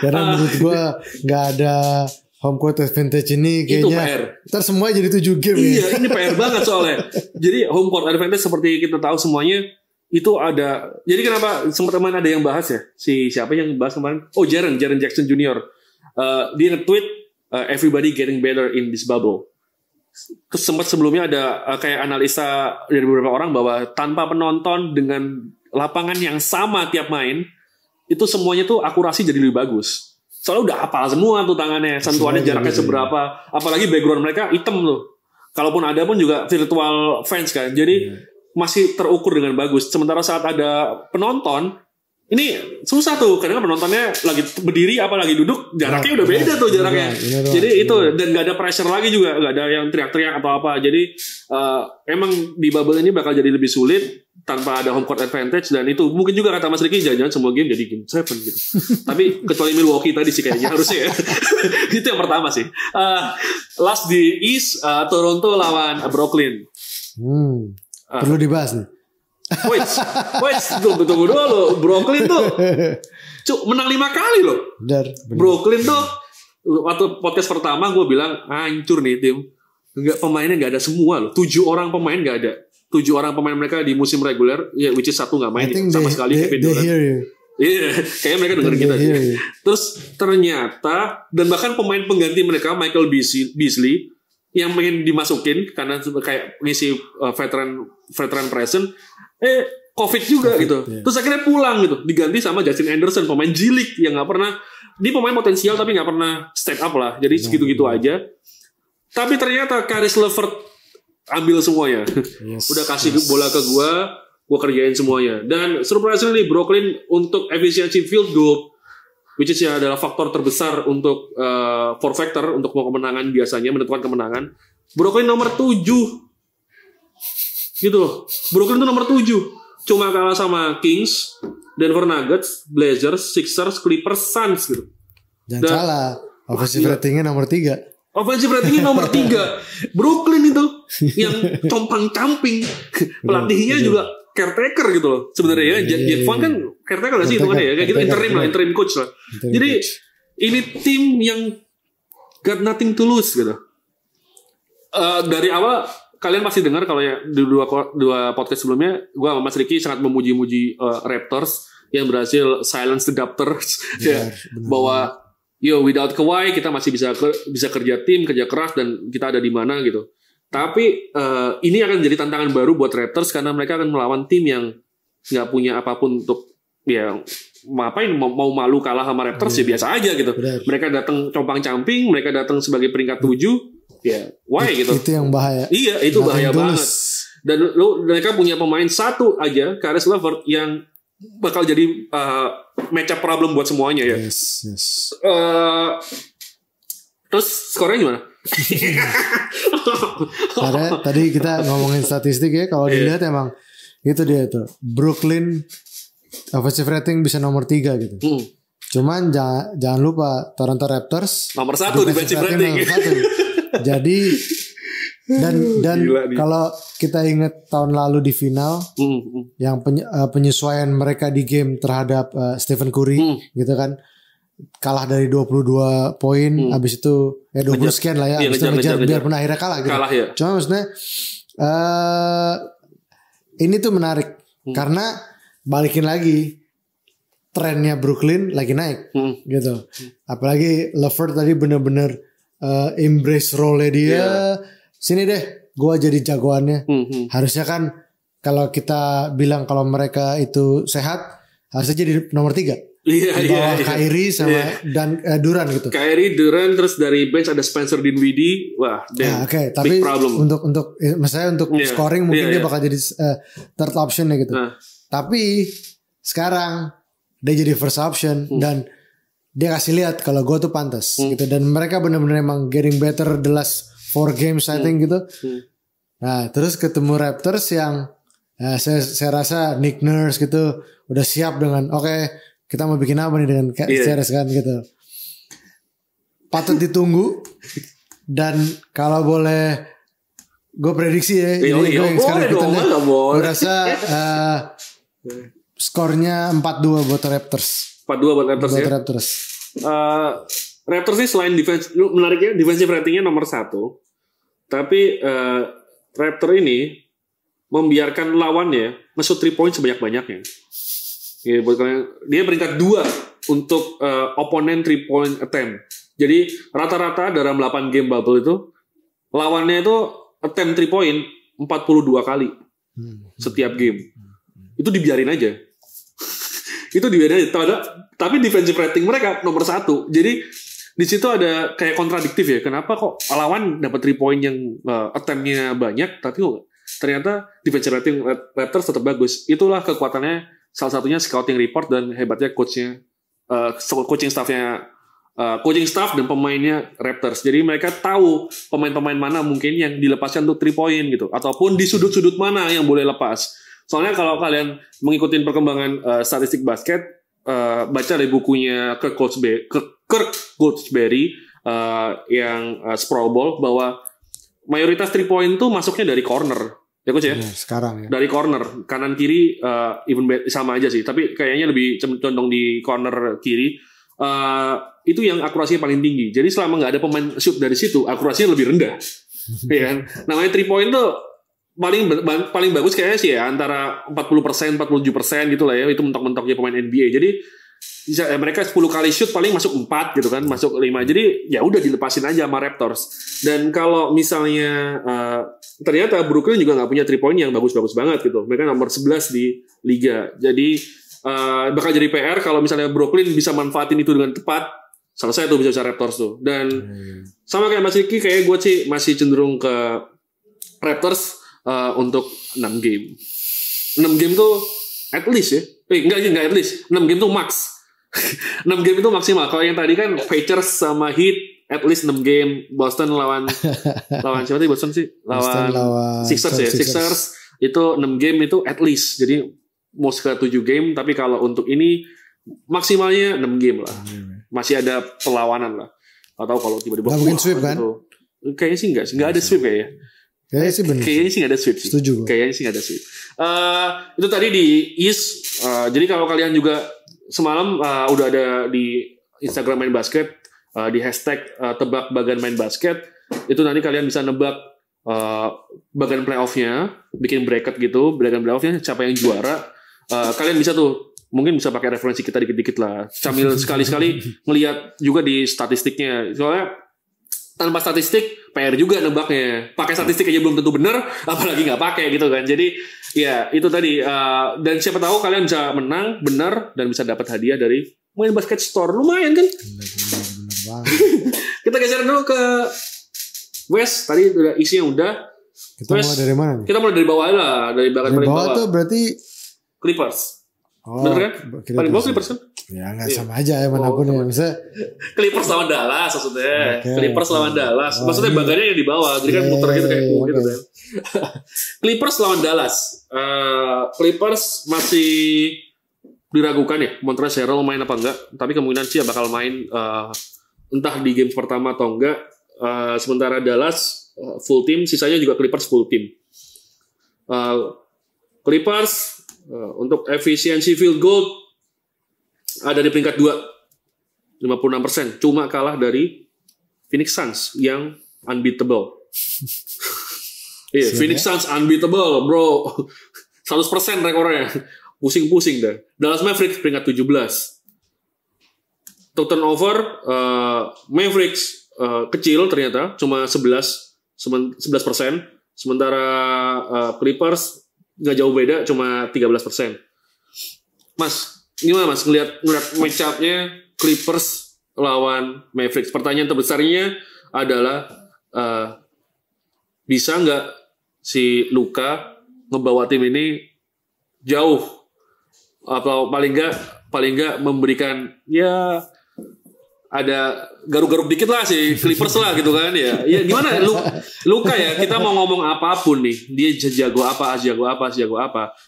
Karena menurut gue gak ada home court advantage ini kayaknya. Ntar semua jadi 7 game.
Iya, ini PR banget soalnya. Jadi home court advantage seperti kita tahu semuanya itu ada. Jadi kenapa sempat teman ada yang bahas ya? Siapa yang bahas kemarin? Oh, Jaren Jackson Jr. Dia nge-tweet everybody getting better in this bubble. Terus sempat sebelumnya ada kayak analisa dari beberapa orang bahwa tanpa penonton dengan lapangan yang sama tiap main, itu semuanya tuh akurasi jadi lebih bagus. Soalnya udah hafal semua tuh tangannya, sentuhannya jaraknya seberapa. Apalagi background mereka hitam tuh. Kalaupun ada pun juga virtual fans kan. Jadi masih terukur dengan bagus. Sementara saat ada penonton, Ini susah tuh, kadang penontonnya lagi berdiri apa lagi duduk, jaraknya udah beda tuh jaraknya. Jadi itu dan nggak ada pressure lagi juga, nggak ada yang teriak-teriak atau apa. Jadi emang di bubble ini bakal jadi lebih sulit tanpa ada home court advantage, dan itu mungkin juga kata Mas Ricky jangan-jangan semua game jadi game 7 gitu. Tapi kecuali Milwaukee tadi sih kayaknya harusnya ya. Itu yang pertama sih. Last di East, Toronto lawan Brooklyn.
Perlu dibahas nih.
Wait, tunggu dulu lo. Brooklyn tuh menang 5 kali loh.
Benar.
Brooklyn tuh waktu podcast pertama gue bilang hancur nih tim. Pemainnya nggak ada semua loh. 7 orang pemain nggak ada. 7 orang pemain mereka di musim reguler, ya which is 1 nggak main sama sekali. Kevin Durant. Iya, kayaknya mereka dengerin kita sih. Terus ternyata dan bahkan pemain pengganti mereka Michael Beasley yang pengen dimasukin karena kayak ngisi veteran present. COVID juga gitu. Yeah. Terus akhirnya pulang gitu, diganti sama Justin Anderson, pemain G-League yang nggak pernah, dia pemain potensial tapi nggak pernah step up lah. Jadi segitu-gitu aja. Tapi ternyata Caris LeVert ambil semuanya. Udah kasih bola ke gua kerjain semuanya. Dan surprisingly Brooklyn untuk efisiensi field goal, which is ya adalah faktor terbesar untuk for factor untuk kemenangan biasanya menentukan kemenangan. Brooklyn nomor 7. Gitu loh. Brooklyn itu nomor 7. Cuma kalah sama Kings, Denver Nuggets, Blazers, Sixers, Clippers, Suns gitu.
Jangan salah, offensive ratingnya nomor 3.
Offensive ratingnya nomor 3. Brooklyn itu yang compang-camping. Pelatihnya juga caretaker gitu loh. Sebenarnya ya, Jack Vaughn kan caretaker gak sih hitungannya ya? Kayak gitu interim coach lah. Jadi ini tim yang got nothing to lose gitu. Dari awal kalian pasti dengar kalau ya di dua podcast sebelumnya, gue sama Mas Ricky sangat memuji-muji Raptors yang berhasil silence the doubters. Bahwa without Kawhi kita masih bisa kerja tim, kerja keras dan kita ada di mana gitu. Tapi ini akan jadi tantangan baru buat Raptors karena mereka akan melawan tim yang nggak punya apapun untuk ngapain mau malu kalah sama Raptors ya biasa aja gitu. Mereka datang compang-camping, mereka datang sebagai peringkat 7. Ya, why gitu?
Itu yang bahaya.
Iya, itu bahaya banget. Dan mereka punya pemain satu aja, Caris LeVert yang bakal jadi match up problem buat semuanya ya.
Yes.
Terus skornya gimana?
Karena tadi kita ngomongin statistik ya, kalau dilihat emang itu dia tuh. Brooklyn offensive rating bisa nomor 3 gitu. Cuman jangan lupa Toronto Raptors
nomor 1 defensive rating.
Jadi dan kalau kita ingat tahun lalu di final yang penyesuaian mereka di game terhadap Stephen Curry gitu kan, kalah dari 22 poin, habis itu 20 sekian lah ya, habis itu ngejar biar pun akhirnya kalah gitu.
Kalah, ya.
Cuma maksudnya ini tuh menarik karena balikin lagi trennya Brooklyn lagi naik gitu. Apalagi LeVert tadi bener-bener embrace role dia. Sini deh, gue jadi jagoannya. Harusnya kan kalau kita bilang kalau mereka itu sehat, harusnya jadi nomor 3. Iya. Kyrie sama dan Durant gitu.
Kyrie, Durant, terus dari bench ada Spencer Dinwiddie. Wah,
oke. Tapi untuk misalnya untuk scoring mungkin dia bakal jadi third option gitu. Tapi sekarang dia jadi first option dan dia kasih lihat kalau gue tuh pantas gitu, dan mereka benar-benar emang getting better the last 4 games I think gitu. Nah terus ketemu Raptors yang saya rasa Nick Nurse gitu udah siap dengan oke, kita mau bikin apa nih dengan series kan gitu. Patut ditunggu. Dan kalau boleh gue prediksi ya, ini gue yang sekarang gue rasa skornya 4-2 buat Raptors.
4-2 buat Raptors ya. Raptors ini selain defense, menariknya defensive ratingnya nomor 1. Tapi Raptor ini membiarkan lawannya nge-shoot 3 point sebanyak-banyaknya. Ya, dia peringkat 2 untuk opponent 3 point attempt. Jadi rata-rata dalam 8 game bubble itu lawannya itu attempt 3 point 42 kali setiap game. Itu dibiarin aja. Tapi defensive rating mereka nomor 1. Jadi di situ ada kayak kontradiktif ya. Kenapa kok lawan dapat 3 point yang attempt-nya banyak, tapi ternyata defensive rating Raptors tetap bagus. Itulah kekuatannya salah satunya scouting report dan hebatnya coaching staff dan pemainnya Raptors. Jadi mereka tahu pemain-pemain mana mungkin yang dilepaskan untuk 3 point gitu, ataupun di sudut-sudut mana yang boleh lepas. Soalnya kalau kalian mengikuti perkembangan statistik basket, baca dari bukunya Kirk Goldsberry yang Sprawl Ball, bahwa mayoritas 3 point itu masuknya dari corner. Ya coach ya?
Sekarang ya.
Dari corner, kanan kiri sama aja sih. Tapi kayaknya lebih condong di corner kiri. Itu yang akurasinya paling tinggi. Jadi selama nggak ada pemain shoot dari situ, akurasinya lebih rendah. Ya kan? Namanya 3 point tuh paling bagus kayaknya sih ya antara 40%, 47% gitu lah ya. Itu mentok-mentoknya pemain NBA. Jadi mereka 10 kali shoot paling masuk 4 gitu kan, masuk 5. Jadi ya udah dilepasin aja sama Raptors. Dan kalau misalnya ternyata Brooklyn juga nggak punya 3 point yang bagus-bagus banget gitu. Mereka nomor 11 di liga. Jadi bakal jadi PR kalau misalnya Brooklyn bisa manfaatin itu dengan tepat. Selesai tuh bisa Raptors tuh. Dan sama kayak Mas Riki, kayak gue sih masih cenderung ke Raptors untuk 6 game. 6 game tuh at least ya. Enggak at least. 6 game tuh max. 6 game itu maksimal. Kalau yang tadi kan Pacers sama Heat at least 6 game. Boston lawan siapa tadi Boston sih? Lawan Sixers ya. Sixers itu 6 game itu at least. Jadi mau ke 7 game, tapi kalau untuk ini maksimalnya 6 game lah. Masih ada perlawanan lah. Atau kalau tiba-tiba
nggak mungkin sweep kan?
Kayaknya sih enggak ada sweep kayaknya.
Kayaknya sih benar.
Kayaknya sih nggak ada sweep.
Setuju.
Kayaknya sih nggak ada sweep. Itu tadi di East. Jadi kalau kalian juga semalam udah ada di Instagram Main Basket di hashtag tebak bagan main basket. Itu nanti kalian bisa nebak bagan playoffnya, bikin bracket gitu, bagan playoffnya siapa yang juara. Kalian bisa tuh mungkin bisa pakai referensi kita dikit-dikit lah. Sambil sekali-sekali ngelihat juga di statistiknya. Soalnya tanpa statistik PR juga nebaknya. Pakai statistik aja belum tentu benar, apalagi nggak pakai gitu kan. Jadi ya itu tadi. Dan siapa tahu kalian bisa menang benar dan bisa dapat hadiah dari Main Basket Store. Lumayan kan?
Benar banget.
Kita geser dulu ke West. Tadi udah isinya udah.
Kita mulai dari mana nih?
Kita mulai dari bawah lah, dari belakang paling bawah.
Tuh berarti
Clippers.
Oh,
bener kan? Paling bawah Clippers kan?
Ya nggak sama aja ya manapun ya. Bisa
Clippers lawan Dallas maksudnya.
Okay.
Clippers lawan Dallas. Maksudnya bagannya yang di bawah. Jadi kan muter gitu kayak gitu kan. Clippers lawan Dallas. Clippers masih diragukan ya Montrezl Harrell main apa enggak. Tapi kemungkinan sih bakal main entah di game pertama atau enggak. Sementara Dallas full team, sisanya juga Clippers full team. Clippers untuk efisiensi field goal ada di peringkat 2, 56%. Cuma kalah dari Phoenix Suns yang unbeatable. Iya, Phoenix Suns unbeatable, bro. 100% rekornya. Pusing-pusing dah. Dallas Mavericks peringkat 17. Turnover Mavericks kecil ternyata, cuma 11%. Sementara Clippers nggak jauh beda, cuma 13%. Mas, gimana Mas ngelihat match up-nya Clippers lawan Mavericks? Pertanyaan terbesarnya adalah bisa nggak si Luka ngebawa tim ini jauh, atau paling nggak memberikan ya ada garuk-garuk dikit lah si Clippers lah gitu kan ya. Ya gimana Luka ya, kita mau ngomong apapun nih, dia jago apa.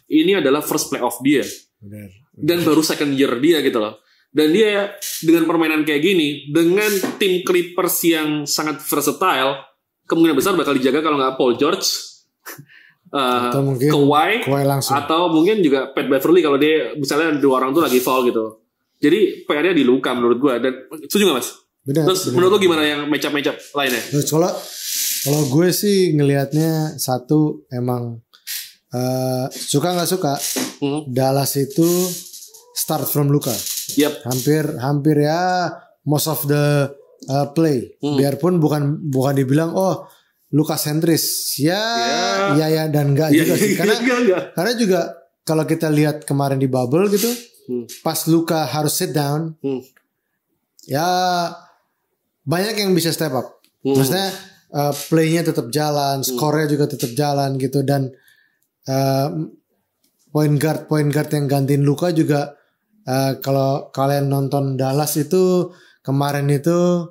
Ini adalah first playoff dia. Benar. Dan baru second year dia gitu loh. Dan dia dengan permainan kayak gini, dengan tim Clippers yang sangat versatile, kemungkinan besar bakal dijaga kalau nggak Paul George,
atau mungkin
Kawhi
langsung,
atau mungkin juga Pat Beverly kalau dia misalnya dua orang tuh lagi foul gitu. Jadi PR-nya di Luka menurut gue. Dan setuju gak Mas? Terus menurut lo gimana yang match-up lainnya?
Terus kalau gue sih ngelihatnya satu emang suka nggak suka Dallas itu start from Luka.
Yep.
Hampir ya most of the play. Biarpun bukan dibilang Luka sentris. Ya dan enggak juga sih. Karena juga kalau kita lihat kemarin di bubble gitu, pas Luka harus sit down, ya banyak yang bisa step up. Maksudnya playnya tetap jalan, skornya juga tetap jalan gitu. Dan point guard yang gantiin Luka juga. Kalau kalian nonton Dallas itu kemarin itu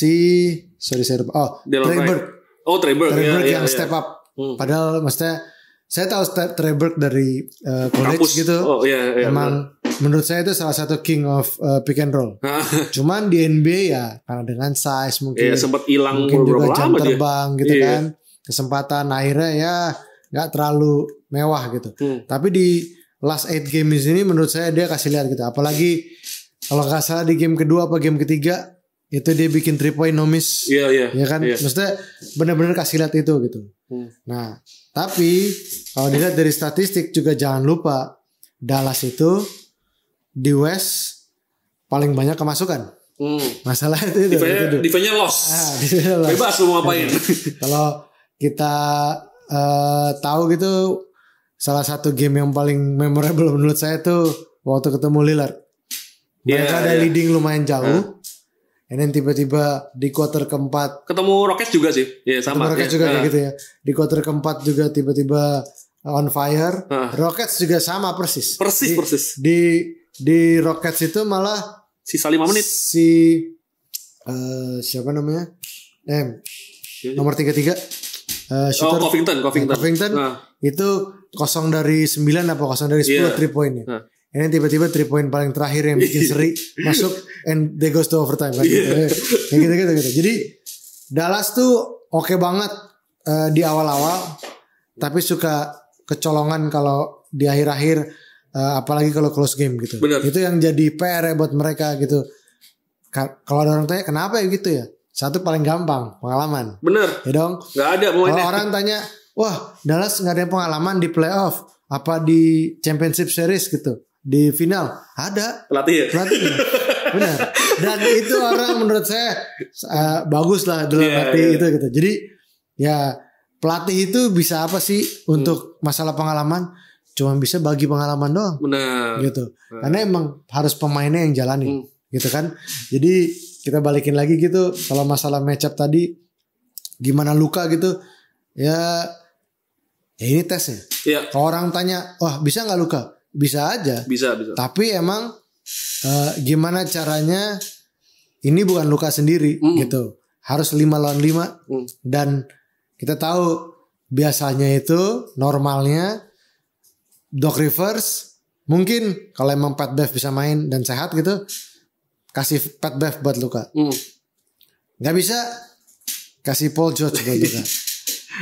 Trey Burke.
Trey Burke
yang step up. Padahal maksudnya saya tahu Trey Burke dari college kampus. Gitu. Emang menurut saya itu salah satu king of pick and roll. Cuman di NBA ya karena dengan size mungkin
sempat hilang
mungkin juga jam terbang dia. Gitu kan. Kesempatan akhirnya ya nggak terlalu mewah gitu. Tapi di last 8 game di sini menurut saya dia kasih lihat gitu. Apalagi kalau nggak salah di game kedua apa game ketiga itu dia bikin 3 point no miss. Ya kan? Maksudnya benar-benar kasih lihat itu gitu. Nah, tapi kalau dilihat dari statistik juga jangan lupa Dallas itu di West paling banyak kemasukan. Masalah itu.
Defense-nya loss. Bebas lu ngapain. Kalau
kita tahu gitu salah satu game yang paling memorable menurut saya tuh waktu ketemu Lillard. Mereka ada leading lumayan jauh. Dan tiba-tiba di quarter keempat
ketemu Rockets juga sih. Sama.
Ketemu Rockets juga kayak gitu ya. Di quarter keempat juga tiba-tiba on fire. Rockets juga sama persis.
Persis.
Di Rockets itu malah
sisa 5 menit.
Siapa namanya? Nomor 33 shooter
Covington.
Itu 0 dari 9 apa 0 dari 10 3 poinnya. Ini tiba-tiba 3 point paling terakhir yang bikin seri masuk and they goes to overtime kan. Gitu. Jadi Dallas tuh oke banget di awal-awal tapi suka kecolongan kalau di akhir-akhir apalagi kalau close game gitu.
Bener.
Itu yang jadi PR buat mereka gitu. Kalau ada orang tanya kenapa ya gitu ya? Satu paling gampang pengalaman.
Bener.
Ya dong.
Gak ada pemainnya.
Kalau orang tanya, wah Dallas nggak ada pengalaman di playoff, apa di championship series gitu, di final ada pelatihnya. Benar. Dan itu orang menurut saya bagus lah dalam pelatih itu gitu. Jadi ya pelatih itu bisa apa sih untuk masalah pengalaman? Cuma bisa bagi pengalaman doang.
Benar.
Gitu. Karena emang harus pemainnya yang jalani. Gitu kan. Jadi kita balikin lagi gitu kalau masalah matchup tadi gimana Luka gitu ya ini tesnya. Kalau orang tanya wah bisa nggak Luka? Bisa aja.
Bisa.
Tapi emang gimana caranya ini bukan Luka sendiri gitu. Harus 5 lawan 5 dan kita tahu biasanya itu normalnya Doc Rivers mungkin kalau emang Pat Bev bisa main dan sehat gitu kasih Pat Bev buat Luka. Gak bisa kasih Paul George buat Luka.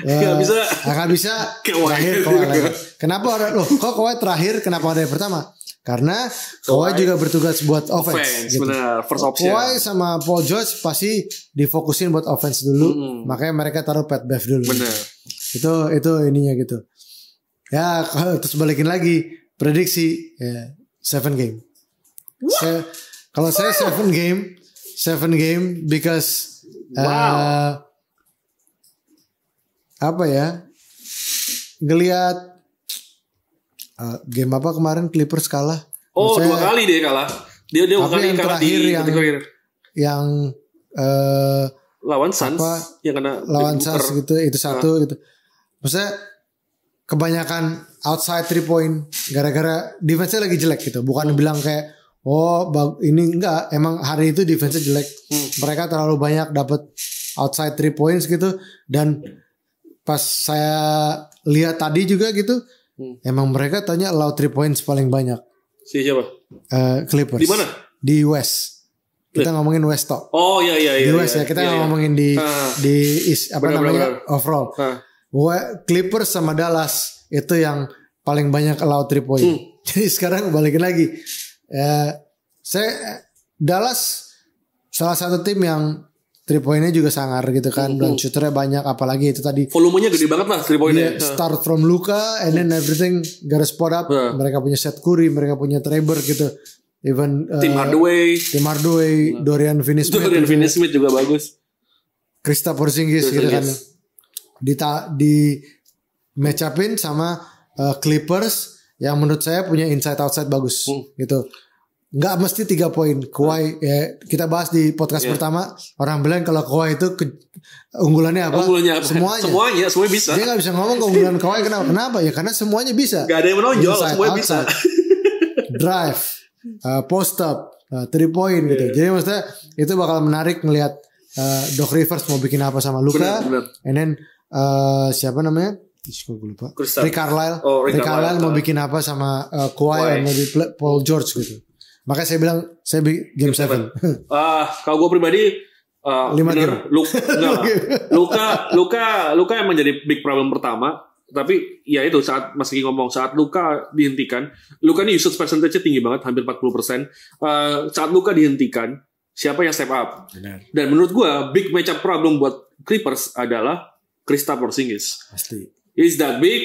Gak bisa terakhir Kawhi. Kenapa ada loh? Kok Kawhi terakhir? Kenapa ada yang pertama? Karena Kawhi juga bertugas buat offense gitu.
Benar, first option.
Kawhi sama Paul George pasti difokusin buat offense dulu. Makanya mereka taruh Pat Bev dulu.
Benar.
Itu ininya gitu. Ya terus balikin lagi prediksi 7 game. Kalau saya 7 game because apa ya? Ngelihat game apa kemarin Clippers kalah.
Dua kali dia kalah. Dia dua kali kalah di
yang
lawan Suns yang kena
lawan Suns gitu itu satu gitu. Maksudnya kebanyakan outside 3 point gara-gara defense-nya lagi jelek gitu. Bukan bilang kayak ini enggak, emang hari itu defense-nya jelek. Mereka terlalu banyak dapat outside 3 points gitu. Dan pas saya lihat tadi juga gitu, emang mereka tanya allow 3 points paling banyak.
Siapa?
Clippers.
Di mana?
Di West. Kita ngomongin West talk.
Iya.
Di West ya, kita ngomongin di East, namanya overall. Clippers sama Dallas itu yang paling banyak allow 3 point. Jadi sekarang balikin lagi. Dallas salah satu tim yang 3 pointnya juga sangar gitu kan, dan shooternya banyak, apalagi itu tadi
volumenya gede banget lah 3 pointnya.
Start from Luka and then everything gotta spot up. Mereka punya Seth Curry, mereka punya Trey Burke gitu. Even
Tim Hardaway,
Dorian
Finney-Smith juga bagus.
Kristaps Porzingis gitu kan. Di match upin sama Clippers yang menurut saya punya inside outside bagus gitu. nggak mesti 3 poin. Kawhi ya, kita bahas di podcast pertama, orang bilang kalau Kawhi itu unggulannya apa? Semuanya
bisa.
Dia nggak bisa ngomong keunggulan Kawhi kenapa? Ya karena semuanya bisa.
Gak ada yang menonjol, semuanya bisa.
Drive, post up, 3 point gitu. Jadi maksudnya itu bakal menarik ngelihat Doc Rivers mau bikin apa sama Luka, and then siapa namanya? Gue lupa. Rick Carlisle. Rick Carlisle mau bikin apa sama Kawhi, mau di Paul George gitu. Makanya saya bilang saya game 7.
Kalau gue pribadi
5 game.
Luka emang jadi big problem pertama. Tapi ya itu saat Mas Gigi ngomong saat Luka dihentikan, Luka ini usage percentage-nya tinggi banget, hampir 40%. Saat Luka dihentikan, siapa yang step up?
Benar.
Dan menurut gue big matchup problem buat Clippers adalah Kristaps Porzingis.
Pasti.
He's that big,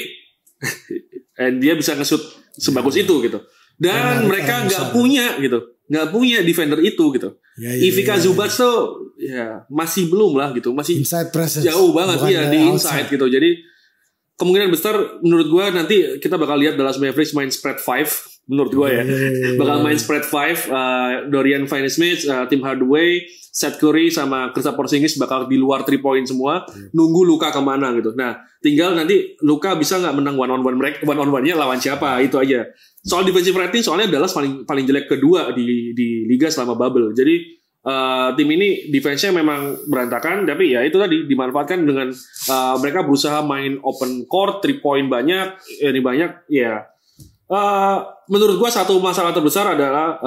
and dia bisa nge-shoot sebagus itu gitu. Dan mereka nggak punya defender itu gitu. Ivica Zubac tuh ya masih belum lah gitu, masih
inside presence.
Jauh banget di inside gitu. Jadi kemungkinan besar menurut gue nanti kita bakal lihat Dallas Mavericks main spread 5 menurut gue ya. Bakal main spread 5, Dorian Finney-Smith, Tim Hardaway, Seth Curry sama Kristaps Porzingis bakal di luar 3 point semua, nunggu Luka kemana gitu. Nah, tinggal nanti Luka bisa nggak menang one on one-nya lawan siapa, itu aja. Soal defensive rating, soalnya Dallas paling jelek kedua di liga selama bubble. Jadi tim ini defense-nya memang berantakan, tapi ya itu tadi dimanfaatkan dengan mereka berusaha main open court, 3 point banyak, ini banyak ya. Menurut gua satu masalah terbesar adalah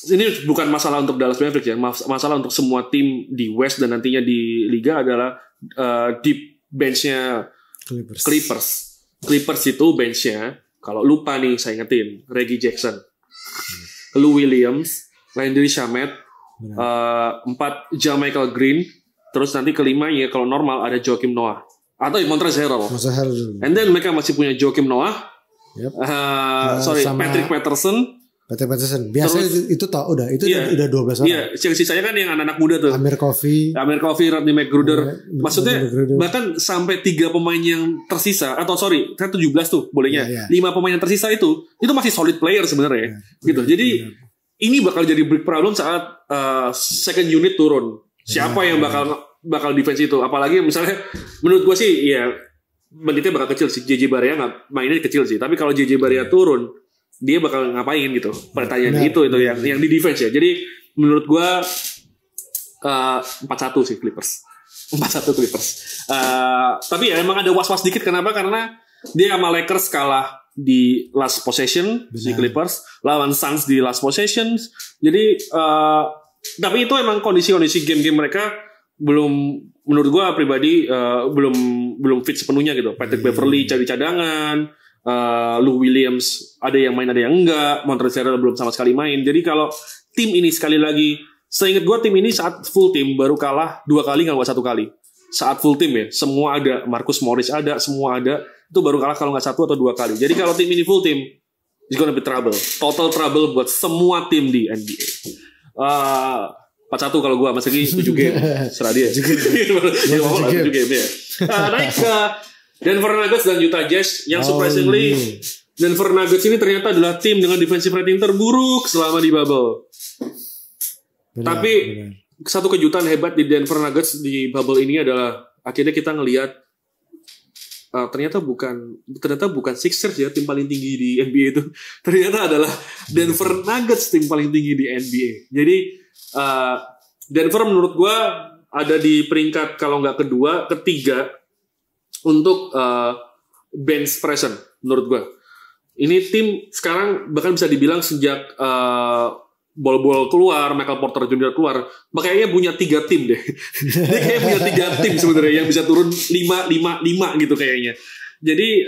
ini bukan masalah untuk Dallas Mavericks ya, masalah untuk semua tim di West dan nantinya di Liga adalah deep bench-nya Clippers. Clippers itu bench-nya, kalau lupa nih saya ingetin, Reggie Jackson, Lou Williams, Landry Shamet, 4 JaMychal Green, terus nanti kelimanya kalau normal ada Joakim Noah atau Montrezl Harrell. And then mereka masih punya Joakim Noah, Patrick Patterson.
Biasanya itu udah 12 orang.
Iya, sisanya kan yang anak-anak muda tuh.
Amir Coffey,
Rodney McGruder. Maksudnya bahkan sampai 3 pemain yang tersisa atau 17 tuh bolehnya. 5 pemain yang tersisa itu masih solid player sebenarnya gitu. Jadi ini bakal jadi big problem saat second unit turun. Siapa yang bakal defense itu? Apalagi misalnya menurut gue sih ya Banditnya bakal kecil sih. JJ Barea nggak mainnya kecil sih. Tapi kalau JJ Barea turun, dia bakal ngapain gitu? Pertanyaan itu yang di defense ya. Jadi menurut gue 4-1 sih Clippers. 4-1 Clippers. Tapi ya emang ada was-was dikit. Kenapa? Karena dia sama Lakers kalah di last possession si Clippers, lawan Suns di last possession. Jadi tapi itu emang kondisi-kondisi game-game mereka belum, menurut gue pribadi belum fit sepenuhnya gitu. Patrick Beverley cari cadangan, Lou Williams ada yang main ada yang enggak, Montrezl Harrell belum sama sekali main. Jadi kalau tim ini sekali lagi, seingat gue tim ini saat full tim baru kalah 2 kali nggak 1 kali. Saat full tim ya, semua ada, Marcus Morris ada, semua ada, itu baru kalah kalau nggak 1 atau 2 kali. Jadi kalau tim ini full tim, it's gonna be trouble, total trouble buat semua tim di NBA. 4-1 kalau gue, Mas Egi 7 game, serah dia. 7 game ya. Naik ke Denver Nuggets dan Utah Jazz, yang surprisingly Denver Nuggets ini ternyata adalah tim dengan defensive rating terburuk selama di bubble. Tapi satu kejutan hebat di Denver Nuggets di bubble ini adalah akhirnya kita ngelihat ternyata bukan Sixers ya tim paling tinggi di NBA itu. Ternyata adalah Denver Nuggets tim paling tinggi di NBA. Jadi Denver menurut gue ada di peringkat kalau nggak kedua, ketiga untuk bench presence menurut gue. Ini tim sekarang bahkan bisa dibilang sejak Bol-Bol keluar, Michael Porter Jr. keluar, makanya punya 3 tim deh. Dia kayak punya 3 tim sebenarnya yang bisa turun 5 gitu kayaknya. Jadi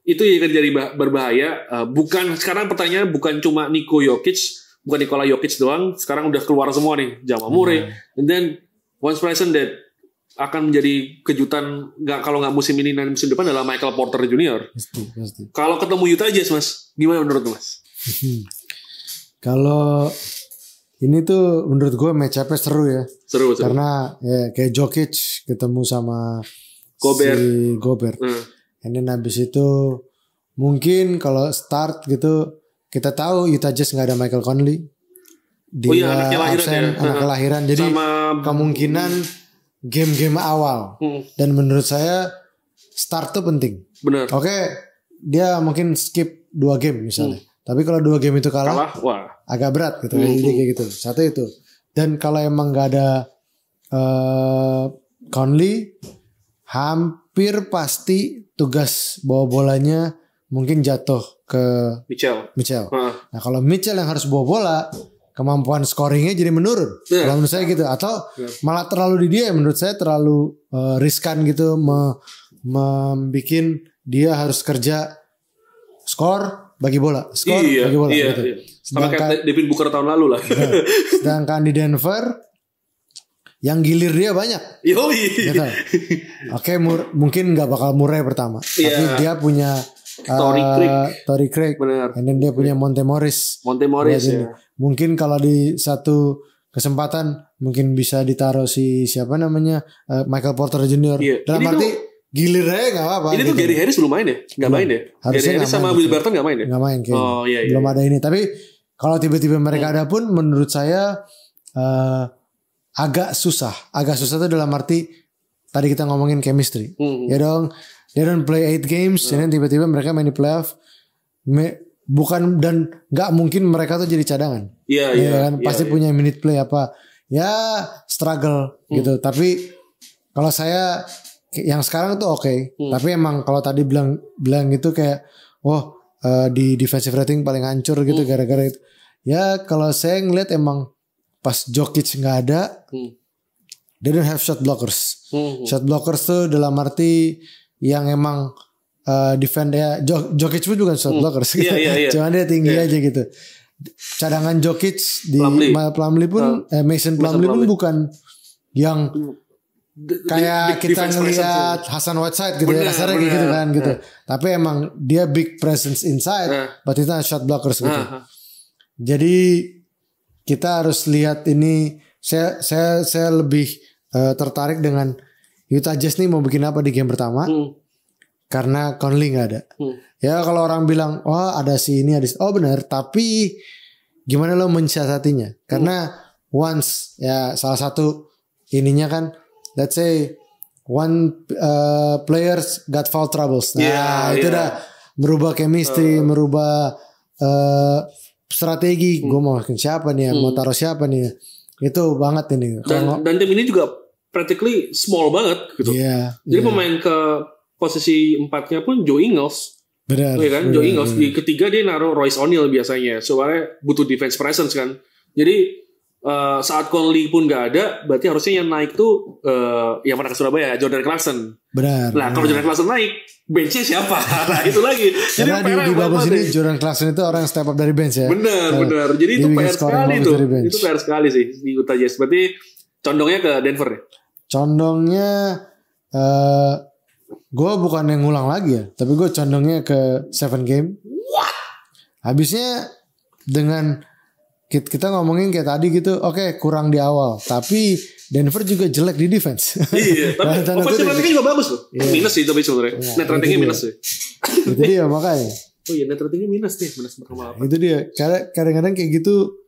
itu yang akan jadi berbahaya. Bukan sekarang pertanyaan bukan cuma Nikola Jokic doang. Sekarang udah keluar semua nih, Jamal Murray. And then one person that akan menjadi kejutan kalau nggak musim ini dan musim depan adalah Michael Porter Jr. Pasti. Kalau ketemu Utah Jazz, Mas, gimana menurut Mas?
Kalau ini tuh menurut gue match up-nya seru ya. Seru. Karena ya, kayak Jokic ketemu sama Gobert. And then habis itu mungkin kalau start gitu kita tahu Utah Jazz nggak ada Michael Conley. Dia absen, anak kelahiran. Jadi kemungkinan game-game awal. Dan menurut saya start tuh penting.
Benar.
Oke, dia mungkin skip 2 game misalnya. Tapi kalau 2 game itu kalah
wah,
agak berat gitu. Jadi kayak gitu. Satu itu. Dan kalau emang nggak ada Conley, hampir pasti tugas bawa bolanya mungkin jatuh ke Mitchell. Nah kalau Mitchell yang harus bawa bola, kemampuan scoringnya jadi menurun. Kalau menurut saya gitu. Atau malah terlalu di dia, menurut saya terlalu riskan gitu, membikin dia harus kerja skor bagi bola, bagi bola. Gitu.
Sama kayak Devin Booker tahun lalu lah.
Sedangkan di Denver yang gilir dia banyak. Gitu. Oke, mungkin nggak bakal Murray pertama, tapi dia punya Torrey Craig.
Benar.
Dan dia punya Monte Morris ya. Mungkin kalau di satu kesempatan mungkin bisa ditaruh siapa namanya Michael Porter Jr. Dalam arti gilir aja nggak apa-apa.
Ini tuh Gary Harris belum main ya? Nggak main ya? Gary Harris sama Will Barton nggak main ya?
Nggak main kayaknya. Belum ada ini. Tapi kalau tiba-tiba mereka ada pun, menurut saya agak susah. Agak susah tuh dalam arti tadi kita ngomongin chemistry. Ya dong. They don't play 8 games, dan tiba-tiba mereka main di playoff. Bukan, dan nggak mungkin mereka tuh jadi cadangan. Iya. Pasti punya minute play apa. Ya struggle gitu. Tapi kalau saya yang sekarang tuh oke. Tapi emang kalau tadi bilang gitu kayak di defensive rating paling hancur gitu gara-gara itu. Ya kalau saya ngeliat emang pas Jokic nggak ada, they don't have shot blockers. Shot blockers tuh dalam arti yang emang defend ya. Jokic pun juga shot blockers. Cuma dia tinggi aja gitu. Cadangan Jokic di Plumlee pun Mason Plumlee pun bukan yang kayak kita ngelihat Hassan Whiteside gitu. Ya kasarnya kayak gitu kan gitu. Tapi emang dia big presence inside, but itu shot blockers gitu. Jadi kita harus lihat ini. Saya lebih tertarik dengan Utah Jazz nih mau bikin apa di game pertama. Karena Conley gak ada. Ya kalau orang bilang ada si ini, ada si, benar. Tapi gimana lo mensiasatinya? Karena once ya salah satu ininya kan, let's say one players got foul troubles. Nah itu udah merubah chemistry, merubah strategi. Gue mau makin siapa nih, mau taruh siapa nih. Itu banget ini.
Dan tim ini juga practically small banget gitu. Jadi pemain ke posisi 4-nya pun Joe Ingles.
Benar.
Ya kan? Joe Ingles di ketiga dia naruh Royce O'Neal biasanya. Soalnya butuh defense presence kan. Jadi saat Conley pun gak ada, berarti harusnya yang naik tuh yang pernah ke Surabaya, Jordan Clarkson.
Benar.
Nah kalau Jordan Clarkson naik, benchnya siapa? Nah itu lagi. Jadi
karena di babak sini Jordan Clarkson itu orang yang step up dari bench ya.
Benar. Jadi itu PR sekali tuh. Itu PR sekali sih di Utah Jazz. Berarti condongnya ke Denver ya?
Condongnya gue bukan yang ngulang lagi ya, tapi gue condongnya ke 7 game.
What?
Habisnya dengan kita ngomongin kayak tadi gitu, oke, kurang di awal, tapi Denver juga jelek di defense.
Iya, tapi offensive ratingnya juga bagus loh. Minus sih tapi sebenarnya. Net ratingnya minus sih.
Itu dia makanya.
Oh iya, net ratingnya minus nih, minus berapa?
Itu dia. Kadang-kadang kayak gitu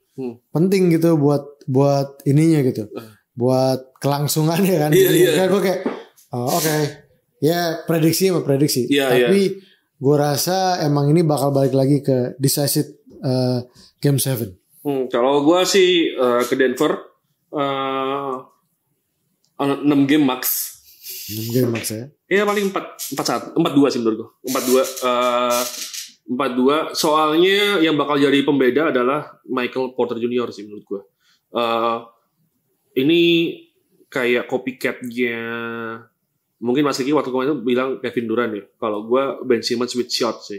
penting gitu buat ininya gitu. Buat kelangsungannya kan. Iya. Gue kayak oke. Ya prediksi. Tapi gue rasa emang ini bakal balik lagi ke decisive game 7.
Kalau gue sih ke Denver 6 game max.
6 game max ya?
Iya paling 4-2 sih menurut gue. 4-2. Soalnya yang bakal jadi pembeda adalah Michael Porter Jr. sih menurut gue. Ini kayak copycat-nya. Mungkin Mas Kiki waktu kemarin bilang Kevin Durant ya. Kalau gue Ben Simmons with shot sih.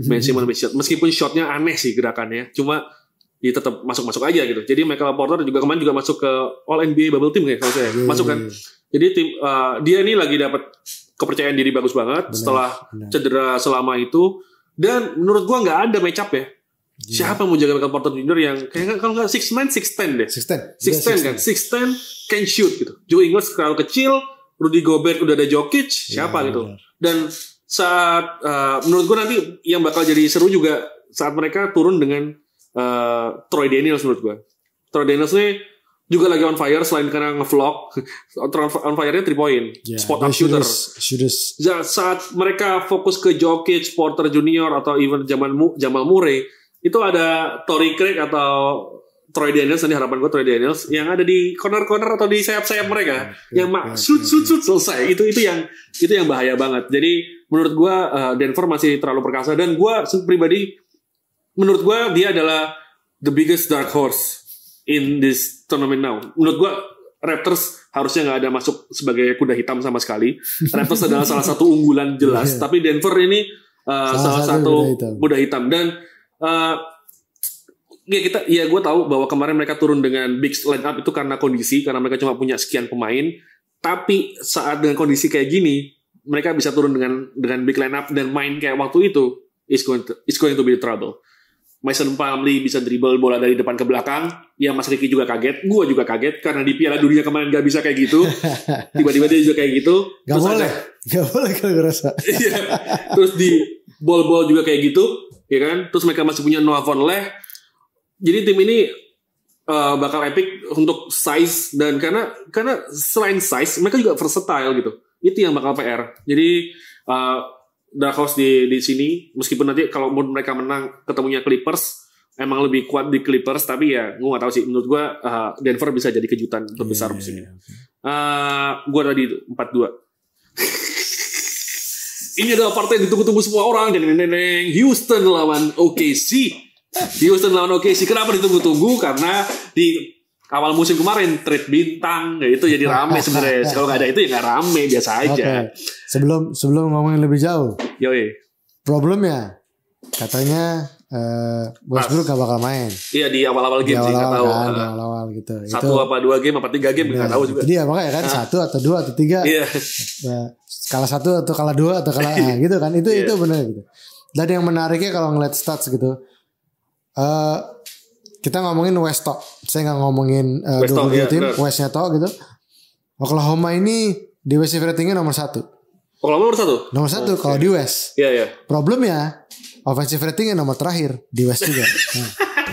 Ben Simmons with shot. Meskipun shotnya aneh sih gerakannya. Cuma dia tetap masuk aja gitu. Jadi Michael Porter juga kemarin juga masuk ke All NBA Bubble Team kayak kalau saya. Masuk kan. Jadi tim dia ini lagi dapat kepercayaan diri bagus banget setelah cedera selama itu. Dan menurut gue nggak ada match up ya. Siapa mau jaga Michael Porter Jr. yang kayak kalau nggak 6'9", 6'10 deh. 6'10 kan. 6'10 can shoot gitu. Joe Ingles terlalu kecil. Rudy Gobert udah ada Jokic, siapa gitu. Dan saat menurut gue nanti yang bakal jadi seru juga saat mereka turun dengan Troy Daniels menurut gue. Troy Daniels ini juga lagi on fire selain karena ngevlog. On fire-nya 3 point, spot up shooter. Saat mereka fokus ke Jokic, Porter Junior atau even Jamal Murray, itu ada Torrey Craig atau Troy Daniels, ini harapan gue Troy Daniels yang ada di corner-corner atau di sayap-sayap mereka yang shoot selesai. Itu yang bahaya banget. Jadi menurut gue Denver masih terlalu perkasa, dan gue pribadi menurut gue dia adalah the biggest dark horse in this tournament now. Menurut gue Raptors harusnya nggak ada masuk sebagai kuda hitam sama sekali. Raptors adalah salah satu unggulan jelas, tapi Denver ini salah satu kuda hitam. Dan gue tahu bahwa kemarin mereka turun dengan big line up itu karena kondisi, karena mereka cuma punya sekian pemain. Tapi saat dengan kondisi kayak gini, mereka bisa turun dengan big line up dan main kayak waktu itu, is going to be the trouble. Mason Plumlee bisa dribble bola dari depan ke belakang. Ya Mas Ricky juga kaget, gue juga kaget karena di Piala Dunia kemarin gak bisa kayak gitu. Tiba-tiba dia juga kayak gitu.
Gak boleh kalau ngerasa.
Terus di ball juga kayak gitu, ya kan? Terus mereka masih punya Noah Vonleh. Jadi tim ini bakal epic untuk size, dan karena selain size mereka juga versatile gitu. Itu yang bakal PR. Jadi dark horse di sini, meskipun nanti kalau mereka menang ketemunya Clippers, emang lebih kuat di Clippers, tapi ya gue gak tahu sih. Menurut gue Denver bisa jadi kejutan terbesar musim ini. Gue tadi 4-2. Ini adalah partai yang ditunggu-tunggu semua orang. Houston lawan OKC. Kenapa ditunggu-tunggu? Karena di awal musim kemarin trade bintang, ya itu jadi rame sebenarnya. Kalau nggak ada itu ya nggak rame, biasa aja.
Sebelum ngomongin lebih jauh, problemnya katanya Westbrook gak bakal main.
Iya, di awal-awal game sih nggak tahu.
Awal gitu.
1 apa 2 game apa 3 game nggak tahu juga.
Jadi ya makanya kan 1 atau 2 atau 3. Iya. Kalah 1 atau kalah 2 atau kalah gitu kan. Itu benar gitu. Dan yang menariknya kalau ngeliat stats gitu, kita ngomongin West top, saya nggak ngomongin 22 tim, Westnya top gitu. Oklahoma ini di West ratingnya nomor 1.
Oklahoma nomor 1
kalau di West.
Iya.
Problemnya offensive ratingnya nomor terakhir di West juga.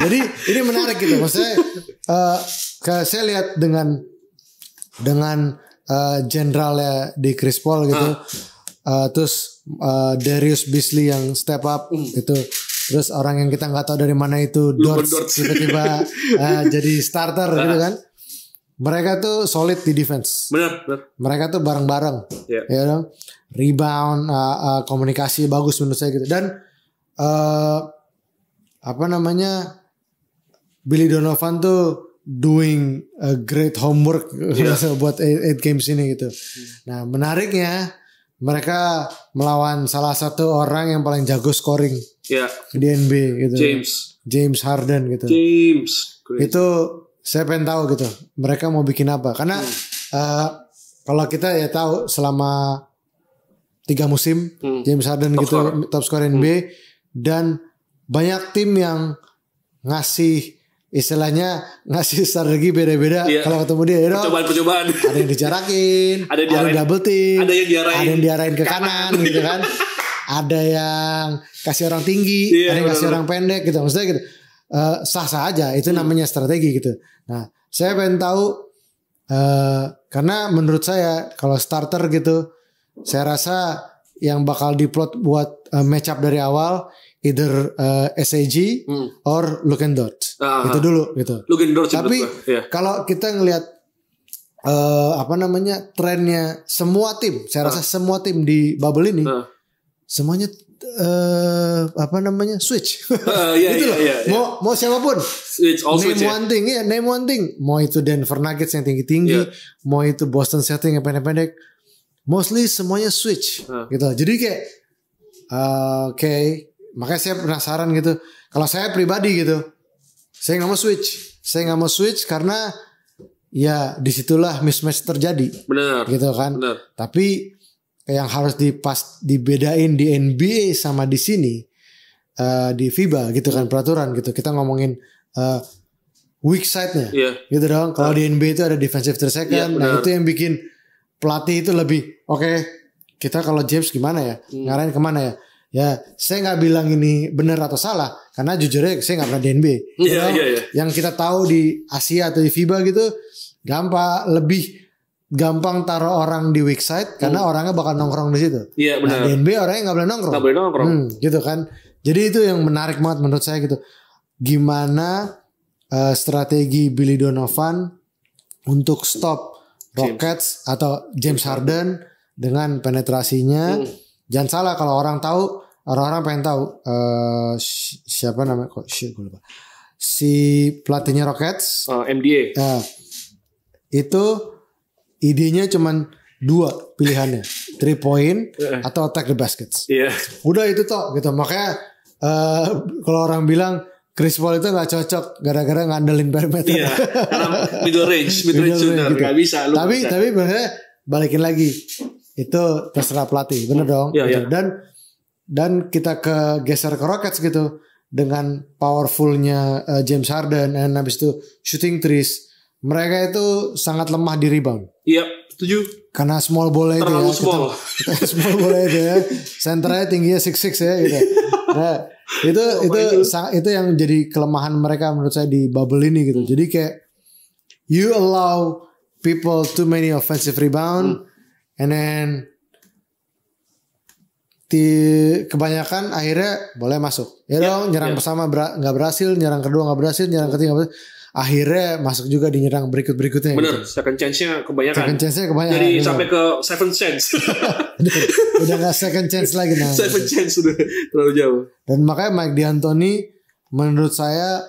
Jadi ini menarik gitu. Maksudnya saya lihat dengan generalnya di Chris Paul gitu, terus Darius Beasley yang step up gitu. Terus orang yang kita nggak tahu dari mana itu Dort tiba-tiba jadi starter gitu kan. Mereka tuh solid di defense.
Benar.
Mereka tuh bareng-bareng. Ya dong. Rebound, komunikasi bagus menurut saya gitu. Dan Billy Donovan tuh doing a great homework buat 8 games ini gitu. Nah, menariknya mereka melawan salah satu orang yang paling jago scoring di NBA gitu. James Harden gitu. Itu saya pengen tahu gitu. Mereka mau bikin apa? Karena kalau kita ya tahu selama 3 musim James Harden gitu top scorer NBA, dan banyak tim yang ngasih strategi beda-beda kalau ketemu dia.
Percobaan.
Ada yang dijarakin, ada yang double team, ada yang diarahin ke kanan gitu kan. Ada yang kasih orang tinggi, ada yang kasih orang pendek gitu. Maksudnya gitu. Sah-sah aja, itu namanya strategi gitu. Nah, saya pengen tahu karena menurut saya kalau starter gitu, saya rasa yang bakal diplot buat match up dari awal either SAG or Luka Doncic. Itu dulu gitu. Tapi kalau kita ngelihat trennya semua tim, saya rasa semua tim di bubble ini semuanya switch. Gitu loh. Mau siapapun. Name one thing. Mau itu Denver Nuggets yang tinggi-tinggi, mau itu Boston Celtics yang pendek-pendek. Mostly semuanya switch gitu. Jadi kayak makanya saya penasaran gitu. Kalau saya pribadi gitu, saya nggak mau switch karena ya disitulah mismatch terjadi.
Benar.
Gitu kan. Benar. Tapi yang harus dibedain di NBA sama di sini di FIBA gitu kan, peraturan gitu. Kita ngomongin weak side-nya. Gitu dong. Kalau di NBA itu ada defensive 3 second. Nah itu yang bikin pelatih itu lebih kita kalau James gimana ya, ngarahin kemana ya. Ya, saya nggak bilang ini benar atau salah, karena jujurnya saya nggak pernah di NBA. Yang kita tahu di Asia atau di FIBA gitu, lebih gampang taruh orang di weak side karena orangnya bakal nongkrong di situ.
Iya benar.
Nah, di NBA orangnya nggak boleh nongkrong.
Nggak boleh nongkrong.
Gitu kan. Jadi itu yang menarik banget menurut saya gitu. Gimana strategi Billy Donovan untuk stop Rockets atau James Harden dengan penetrasinya. Jangan salah kalau orang-orang pengen tahu siapa namanya gue lupa. Si pelatihnya Rockets,
MDA.
Itu idenya cuman 2 pilihannya, 3 point atau attack the baskets. Udah itu toh gitu. Makanya kalau orang bilang Chris Paul itu nggak cocok gara-gara ngandelin perimeter.
Karena middle range shooter nggak
gitu.
bisa.
Tapi sebenarnya balikin lagi. Itu terserah pelatih, bener dong. Gitu. Dan kita geser ke Rockets gitu dengan powerfulnya James Harden dan habis itu shooting threes. Mereka itu sangat lemah di rebound.
Iya, setuju.
Karena small ball itu
terlalu small.
Kita small ball itu ya. Senternya tingginya 6'6" ya gitu. Nah, itu yang jadi kelemahan mereka menurut saya di bubble ini gitu. Jadi kayak you allow people too many offensive rebound. And then kebanyakan akhirnya boleh masuk. Dong nyerang pertama nggak berhasil, nyerang kedua nggak berhasil, nyerang ketiga nggak berhasil. Akhirnya masuk juga di nyerang berikutnya.
Bener, gitu. Second chance-nya kebanyakan. Jadi
gitu.
sampai ke 7 chance.
udah nggak second chance lagi.
7 chance udah terlalu jauh.
Dan makanya Mike D'Antoni menurut saya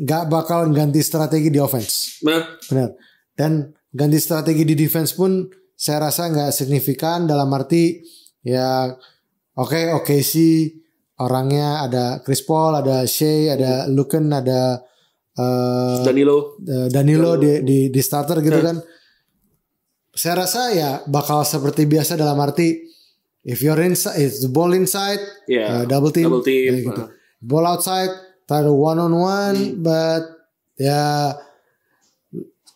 nggak bakal ganti strategi di offense. Benar. Dan ganti strategi di defense pun saya rasa nggak signifikan dalam arti ya oke sih orangnya ada Chris Paul, ada Shea, ada Luken, ada Danilo di starter gitu kan. Saya rasa ya bakal seperti biasa dalam arti if you're inside, it's the ball inside, double team. Gitu. Ball outside, try to one on one, but ya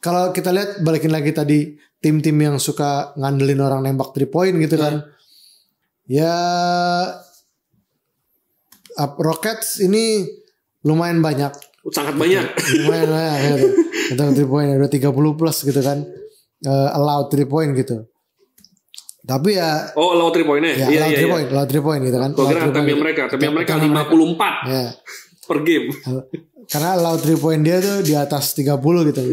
kalau kita lihat balikin lagi tadi tim-tim yang suka ngandelin orang nembak 3 point gitu kan. Ya Rockets ini lumayan banyak.
Sangat banyak.
Lumayan gitu. Tentang 3 point ada 30 plus gitu kan. Allowed 3 point gitu. Tapi ya
allowed 3 point-nya.
Iya, allowed 3 point gitu kan.
Kok kira tapi mereka 54 per game.
Karena allowed 3 point dia tuh di atas 30 gitu.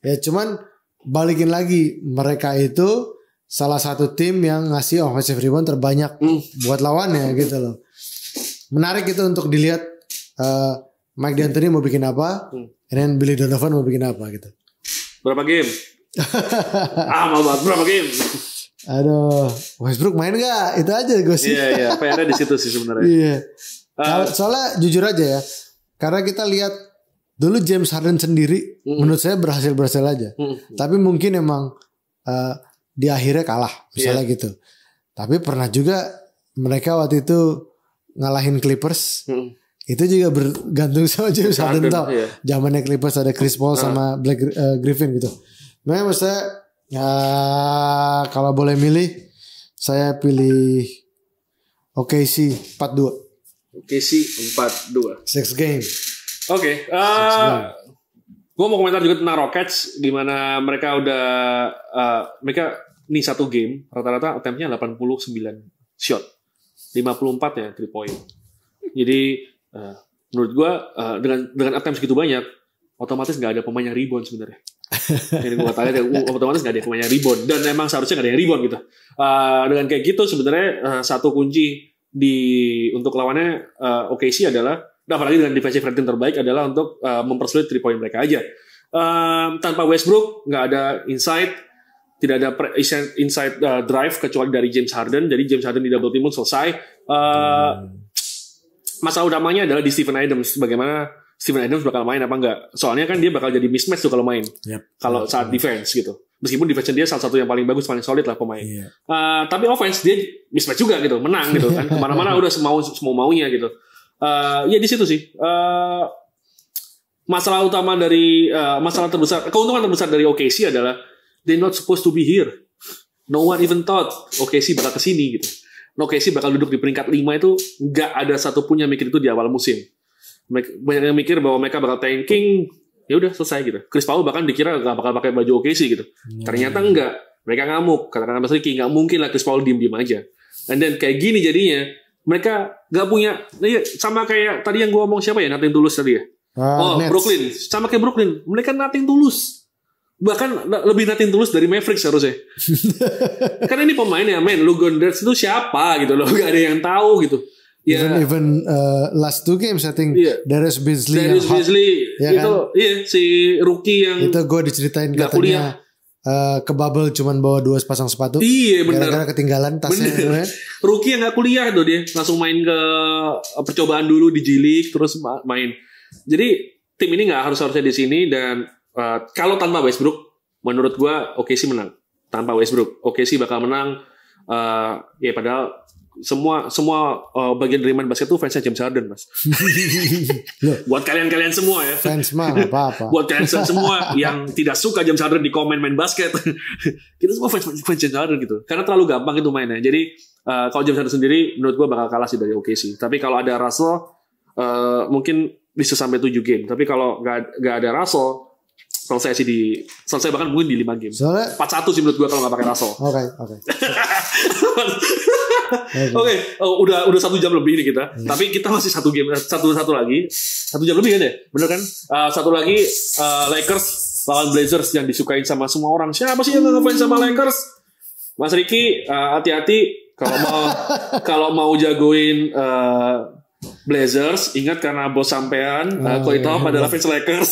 Ya cuman balikin lagi, mereka itu salah satu tim yang ngasih offensive rebound terbanyak buat lawannya gitu loh. Menarik itu untuk dilihat Mike D'Antoni mau bikin apa, dan Billy Donovan mau bikin apa gitu.
Berapa game? Berapa game?
Aduh, Westbrook main gak? Itu aja gue sih.
Iya, PR-nya di situ sih sebenarnya.
Iya. Soalnya jujur aja ya, karena kita lihat dulu James Harden sendiri menurut saya berhasil aja. Tapi mungkin emang di akhirnya kalah misalnya gitu. Tapi pernah juga mereka waktu itu ngalahin Clippers. Itu juga bergantung sama James Harden tau. Zamannya Clippers ada Chris Paul sama Blake Griffin gitu. Makanya menurut saya kalau boleh milih saya pilih OKC 4-2.
OKC 4-2.
6 game.
Oke, gue mau komentar juga tentang Rockets, gimana mereka udah mereka nih satu game rata-rata attemptnya 89 shot, 54 ya 3 point. Jadi menurut gue dengan attempt segitu banyak, otomatis nggak ada pemain yang rebound sebenarnya. Jadi gue tanya, otomatis nggak ada pemain yang rebound dan emang seharusnya nggak ada yang rebound gitu. Dengan kayak gitu sebenarnya satu kunci untuk lawannya OKC adalah, apalagi dengan defensive rating terbaik adalah untuk mempersulit 3 point mereka aja. Tanpa Westbrook nggak ada inside, tidak ada inside drive kecuali dari James Harden. Jadi James Harden di double team pun selesai. Masalah utamanya adalah di Steven Adams. Bagaimana Steven Adams bakal main apa enggak? Soalnya kan dia bakal jadi mismatch tuh kalau main. Kalau saat defense gitu. Meskipun defense dia salah satu yang paling bagus, paling solid lah pemain. Tapi offense dia mismatch juga gitu, menang gitu kan. Kemana-mana udah semau maunya gitu. Ya di situ sih. Masalah utama dari keuntungan terbesar dari OKC adalah they're not supposed to be here. No one even thought OKC bakal kesini gitu. OKC bakal duduk di peringkat 5 itu nggak ada satupun yang mikir itu di awal musim. Banyak yang mikir bahwa mereka bakal tanking, ya udah selesai gitu. Chris Paul bahkan dikira nggak bakal pakai baju OKC gitu. Ternyata enggak. Mereka ngamuk. Katakan Mas Ricky, nggak mungkin lah Chris Paul diem aja. And then kayak gini jadinya, mereka nggak punya, sama kayak tadi yang gue ngomong siapa ya, nothing tulus tadi ya. Brooklyn, sama kayak Brooklyn, mereka nothing tulus. Bahkan lebih nothing tulus dari Mavericks harusnya. Karena ini pemainnya, lu Gonders itu siapa gitu loh, gak ada yang tahu gitu.
Even last 2 games I think Darius Beasley
ya itu kan? Si rookie yang
itu gue diceritain katanya ke bubble cuman bawa 2 pasang sepatu.
Iya benar.
Gara-gara ketinggalan tasnya.
Rookie yang gak kuliah tuh dia langsung main ke percobaan dulu di G League terus main. Jadi tim ini nggak harusnya di sini dan kalau tanpa Westbrook menurut gue OKC menang. Tanpa Westbrook OKC bakal menang. Ya padahal semua bagian dari main basket tuh fansnya James Harden mas. Buat kalian semua ya.
Fans mah apa-apa.
Buat kalian semua yang tidak suka James Harden di komen main basket, kita semua fans James Harden gitu. Karena terlalu gampang itu mainnya. Jadi kalau James Harden sendiri, menurut gue bakal kalah sih dari OKC. Tapi kalau ada Russell, mungkin bisa sampai 7 game. Tapi kalau nggak ada Russell, selesai bahkan mungkin di 5 game. Soalnya 4-1 sih menurut gue kalau nggak pakai Russell.
Oke.
Oke, udah 1 jam lebih nih kita. Tapi kita masih 1 game, satu lagi. 1 jam lebih kan ya? Bener kan? Satu lagi Lakers lawan Blazers yang disukain sama semua orang. Siapa sih yang ngefans sama Lakers? Mas Ricky, hati-hati kalau mau jagoin Blazers, ingat karena bos sampean Klay Thompson adalah fans Lakers.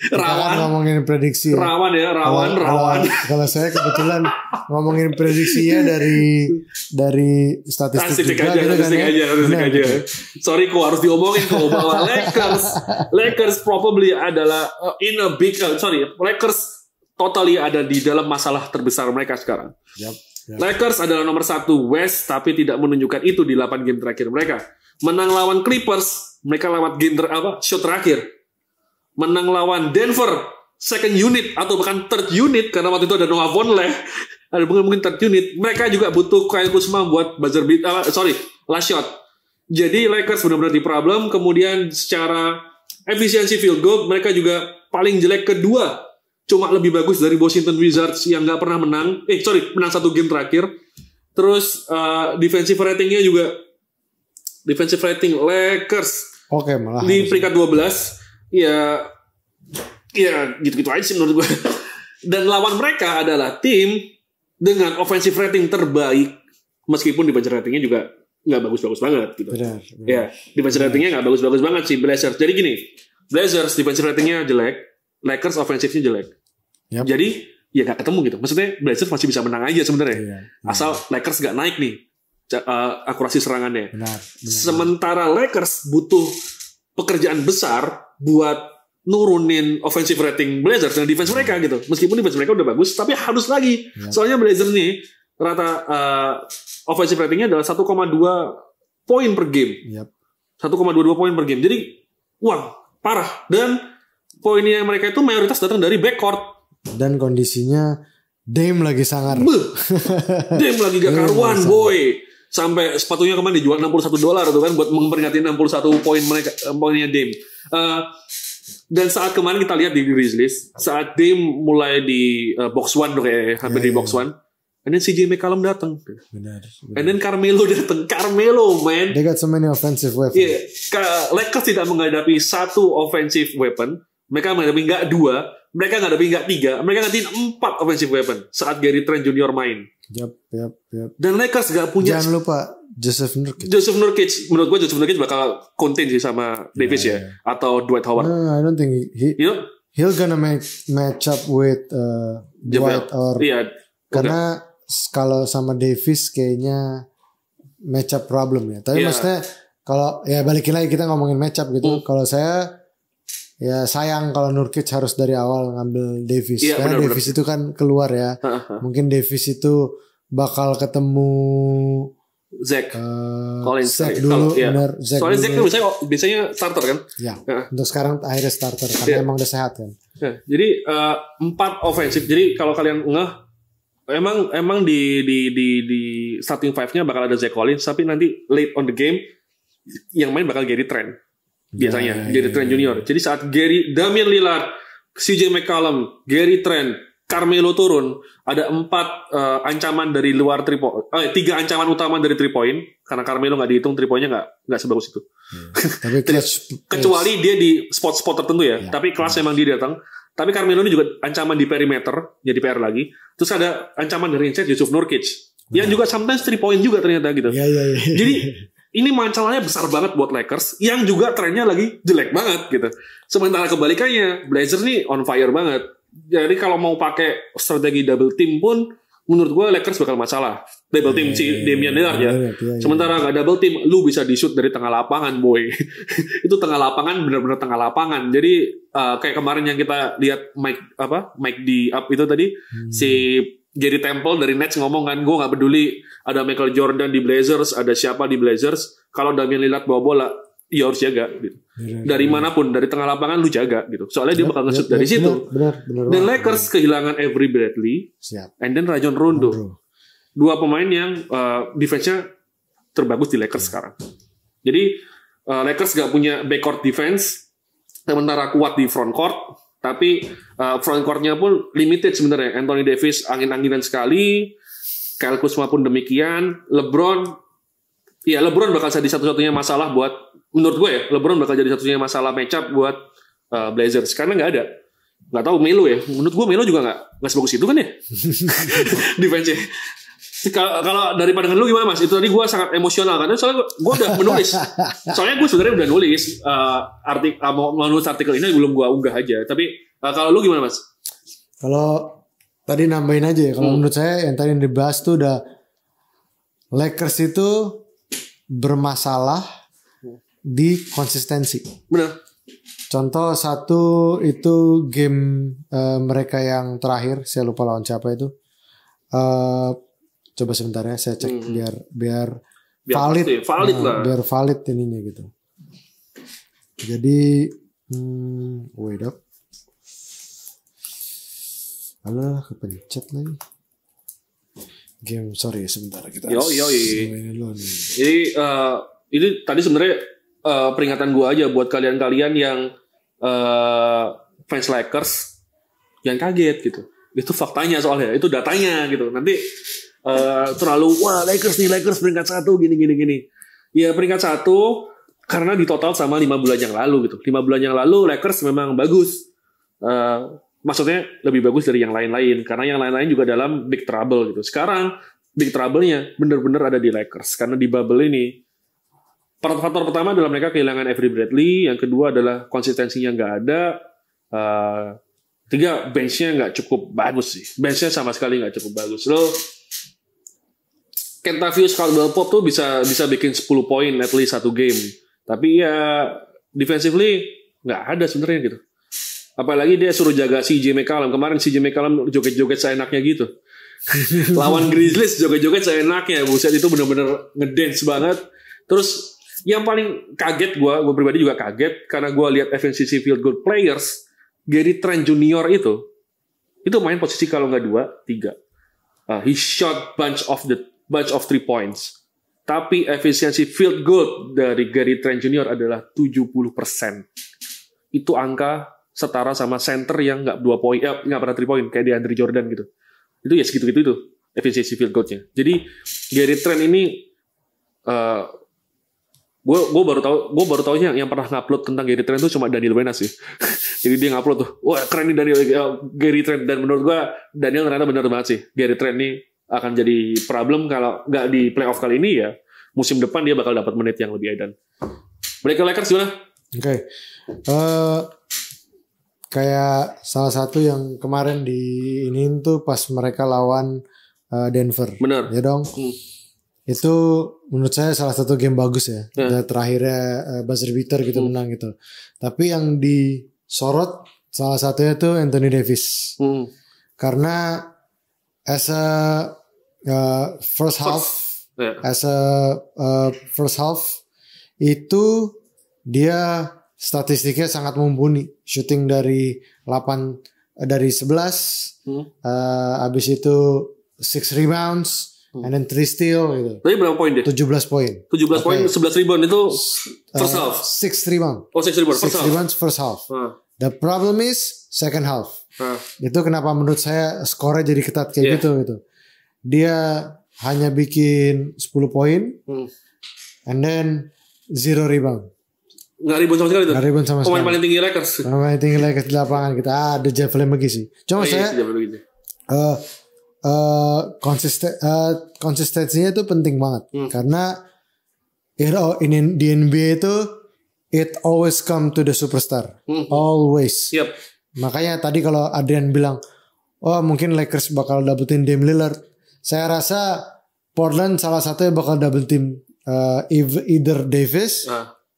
Rawan
ngomongin prediksi ya.
Rawan.
Kalau saya kebetulan ngomongin prediksinya dari statistik juga
aja. Sorry kok harus diomongin kok bahwa Lakers probably adalah Lakers totally ada di dalam masalah terbesar mereka sekarang.
Yep.
Lakers adalah nomor 1 West tapi tidak menunjukkan itu di 8 game terakhir mereka. Menang lawan Clippers, mereka lewat game shot terakhir. Menang lawan Denver second unit atau bahkan third unit karena waktu itu ada Noah Vonleh, ada mungkin third unit. Mereka juga butuh Kyle Kuzma buat buzzer beat, last shot. Jadi Lakers benar-benar di problem. Kemudian secara efisiensi field goal mereka juga paling jelek kedua. Cuma lebih bagus dari Washington Wizards yang nggak pernah menang. Menang 1 game terakhir. Terus defensive ratingnya juga defensive rating Lakers
malah
di peringkat 12. Ya gitu-gitu aja sih menurut gue. Dan lawan mereka adalah tim dengan offensive rating terbaik, meskipun defensive ratingnya juga nggak bagus-bagus banget gitu.
Benar.
Ya, defensive ratingnya nggak bagus-bagus banget sih Blazers. Jadi gini, Blazers defensive ratingnya jelek, Lakers offensive-nya jelek.
Yep.
Jadi ya nggak ketemu gitu. Maksudnya Blazers masih bisa menang aja sebenarnya. Asal Lakers nggak naik nih akurasi serangannya.
Benar.
Sementara Lakers butuh pekerjaan besar buat nurunin offensive rating Blazers dan defense mereka gitu. Meskipun defense mereka udah bagus, tapi harus lagi. Soalnya Blazers nih rata offensive ratingnya adalah 1,2 poin per game. 1,22 poin per game. Jadi parah. Dan poinnya mereka itu mayoritas datang dari backcourt.
Dan kondisinya Dame lagi sangar.
Dame lagi gak karuan boy. Sampai sepatunya kemarin dijual $61 tuh kan buat memperingati 61 poin mereka, poinnya Dame. Dan saat kemarin kita lihat di Grizzlies, saat Dame mulai di box one tuh kayak hampir di box one, and then CJ McCollum datang.
Benar.
And then Carmelo datang. Carmelo man.
They got so many offensive weapons.
Lakers tidak menghadapi 1 offensive weapon, mereka menghadapi nggak 2, mereka menghadapi nggak 3, mereka ngadepin 4 offensive weapon saat Gary Trent Jr. main.
Yep.
Dan Lakers gak punya.
Jangan lupa Joseph
Nurkic. Menurut gue Joseph Nurkic bakal contain sih sama Davis ya. Atau Dwight Howard.
No, I don't think he'll gonna match up with Dwight or karena kalau sama Davis kayaknya match up problem ya. Tapi maksudnya kalau balikin lagi kita ngomongin match up gitu. Kalau saya sayang kalau Nurkic harus dari awal ngambil Davis. Karena Davis itu kan keluar ya. Mungkin Davis itu bakal ketemu
Zach
dulu.
Soalnya Zach kan biasanya starter kan.
Untuk sekarang akhirnya starter karena emang udah sehat kan.
Jadi 4 ofensif. Jadi kalau kalian emang di starting five-nya bakal ada Zach Collins, tapi nanti late on the game yang main bakal Gary Trent biasanya, Gary Trent Junior. Jadi saat Damian Lillard, CJ McCollum, Gary Trent, Carmelo turun, ada 4 ancaman dari luar 3 ancaman utama dari 3 point, karena Carmelo nggak dihitung 3 pointnya nggak sebagus itu.
Tapi
kecuali dia di spot-spot tertentu ya. Tapi kelas memang dia datang. Tapi Carmelo ini juga ancaman di perimeter, jadi PR lagi. Terus ada ancaman dari inside Jusuf Nurkic, yang juga sometimes 3 point juga ternyata gitu. Jadi ini masalahnya besar banget buat Lakers, yang juga trennya lagi jelek banget gitu. Sementara kebalikannya, Blazers nih on fire banget. Jadi kalau mau pakai strategi double team pun, menurut gue Lakers bakal masalah. Double team si Damian Lillard ya. Sementara nggak double team, lu bisa di-shoot dari tengah lapangan, boy. Itu tengah lapangan, benar-benar tengah lapangan. Jadi kayak kemarin yang kita lihat Mike di up itu tadi, si Gary Temple dari Nets ngomong kan, gue nggak peduli ada Michael Jordan di Blazers, ada siapa di Blazers, kalau Damian Lillard bawa bola, ya harus jaga gitu. Dari manapun, dari tengah lapangan lu jaga gitu. Soalnya dia bakal nge-shoot dari situ.
Benar,
dan Lakers kehilangan Avery Bradley, and then Rajon Rondo. 2 pemain yang defense-nya terbagus di Lakers sekarang. Jadi Lakers gak punya backcourt defense, sementara kuat di front court. Tapi front court-nya pun limited sebenarnya. Anthony Davis angin-anginan sekali, Kyle Kuzma pun demikian. LeBron bakal jadi satu-satunya masalah buat, menurut gue ya, LeBron bakal jadi satu-satunya masalah matchup buat Blazers karena nggak ada. Nggak tahu Melo ya. Menurut gue Melo juga nggak sebagus itu kan ya. Defense-nya. Kalau dari pandangan lu gimana Mas? Itu tadi gue sangat emosional karena soalnya gue udah menulis. Soalnya gue sebenarnya udah nulis mau nulis artikel ini belum gue unggah aja. Tapi kalau lu gimana Mas?
Kalau tadi nambahin aja ya. Kalau menurut saya yang tadi dibahas tuh udah Lakers itu bermasalah di konsistensi.
Benar.
Contoh satu itu game mereka yang terakhir, saya lupa lawan siapa itu. Coba sebentar ya, saya cek biar valid lah. Biar valid ininya gitu. Jadi wait up. Alah, kepencet lagi. Game, sorry sebentar kita.
Jadi ini tadi sebenarnya peringatan gue aja buat kalian-kalian yang fans Lakers yang kaget gitu. Itu faktanya soalnya, itu datanya gitu. Nanti terlalu wah Lakers peringkat 1 gini. Ya peringkat 1 karena di total sama 5 bulan yang lalu gitu. 5 bulan yang lalu Lakers memang bagus. Maksudnya lebih bagus dari yang lain-lain karena yang lain-lain juga dalam big trouble gitu. Sekarang big trouble-nya benar-benar ada di Lakers karena di bubble ini faktor pertama adalah mereka kehilangan Avery Bradley, yang kedua adalah konsistensinya nggak ada, 3 bench-nya nggak cukup bagus sih. Bench-nya sama sekali nggak cukup bagus. Lo Kentavious Caldwell-Pope tuh bisa bikin 10 poin at least 1 game. Tapi ya defensively nggak ada sebenarnya gitu. Apalagi dia suruh jaga CJ McCollum. Kemarin CJ McCollum joget-joget seenaknya gitu. Lawan Grizzlies joget-joget seenaknya. Buset, itu benar-benar ngedance banget. Terus yang paling kaget gue pribadi juga kaget karena gue lihat efficiency field goal players, Gary Trent Junior itu main posisi kalau nggak 2, 3. He shot bunch of 3 points. Tapi efisiensi field goal dari Gary Trent Junior adalah 70%. Itu angka setara sama center yang nggak 2 poin, nggak pernah 3 poin kayak DeAndre Jordan gitu. Itu ya segitu-gitu itu efisiensi field goal-nya. Jadi Gary Trent ini gue baru tahu yang pernah ngupload tentang Gary Trent itu cuma Daniel Wenas sih. Jadi dia ngupload tuh, wah keren nih Gary Trent, dan menurut gue Daniel ternyata benar banget sih. Gary Trent ini akan jadi problem kalau nggak di playoff kali ini ya. Musim depan dia bakal dapat menit yang lebih edan. Balik ke Lakers gimana?
Oke. Kayak salah satu yang kemarin di ini tuh pas mereka lawan Denver.
Bener.
Ya dong. Itu menurut saya salah satu game bagus ya. Terakhirnya buzzer beater gitu menang gitu. Tapi yang disorot salah satunya tuh Anthony Davis. Karena as a first half itu dia statistiknya sangat mumpuni, shooting dari 11, habis itu 6 rebounds and then 3 steal gitu.
Tadi berapa poin dia?
17 poin.
17 poin, 11 rebound itu first half.
6 rebound.
Oh, 6 rebound first half.
6 rebounds first half. The problem is second half. Itu kenapa menurut saya skornya jadi ketat kayak gitu. Dia hanya bikin 10 poin and then 0 rebound.
Nggak rebound sama sekali tuh.
Nggak rebound sama sekali.
Pemain paling tinggi Lakers.
Pemain tinggi Lakers di lapangan kita. Ada Jeff Lemegi sih. Cuma saya konsistensinya itu penting banget karena ini di NBA itu it always come to the superstar, always. Makanya tadi kalau Adrian bilang, oh mungkin Lakers bakal double team Dame Lillard, saya rasa Portland salah satu yang bakal double team either Davis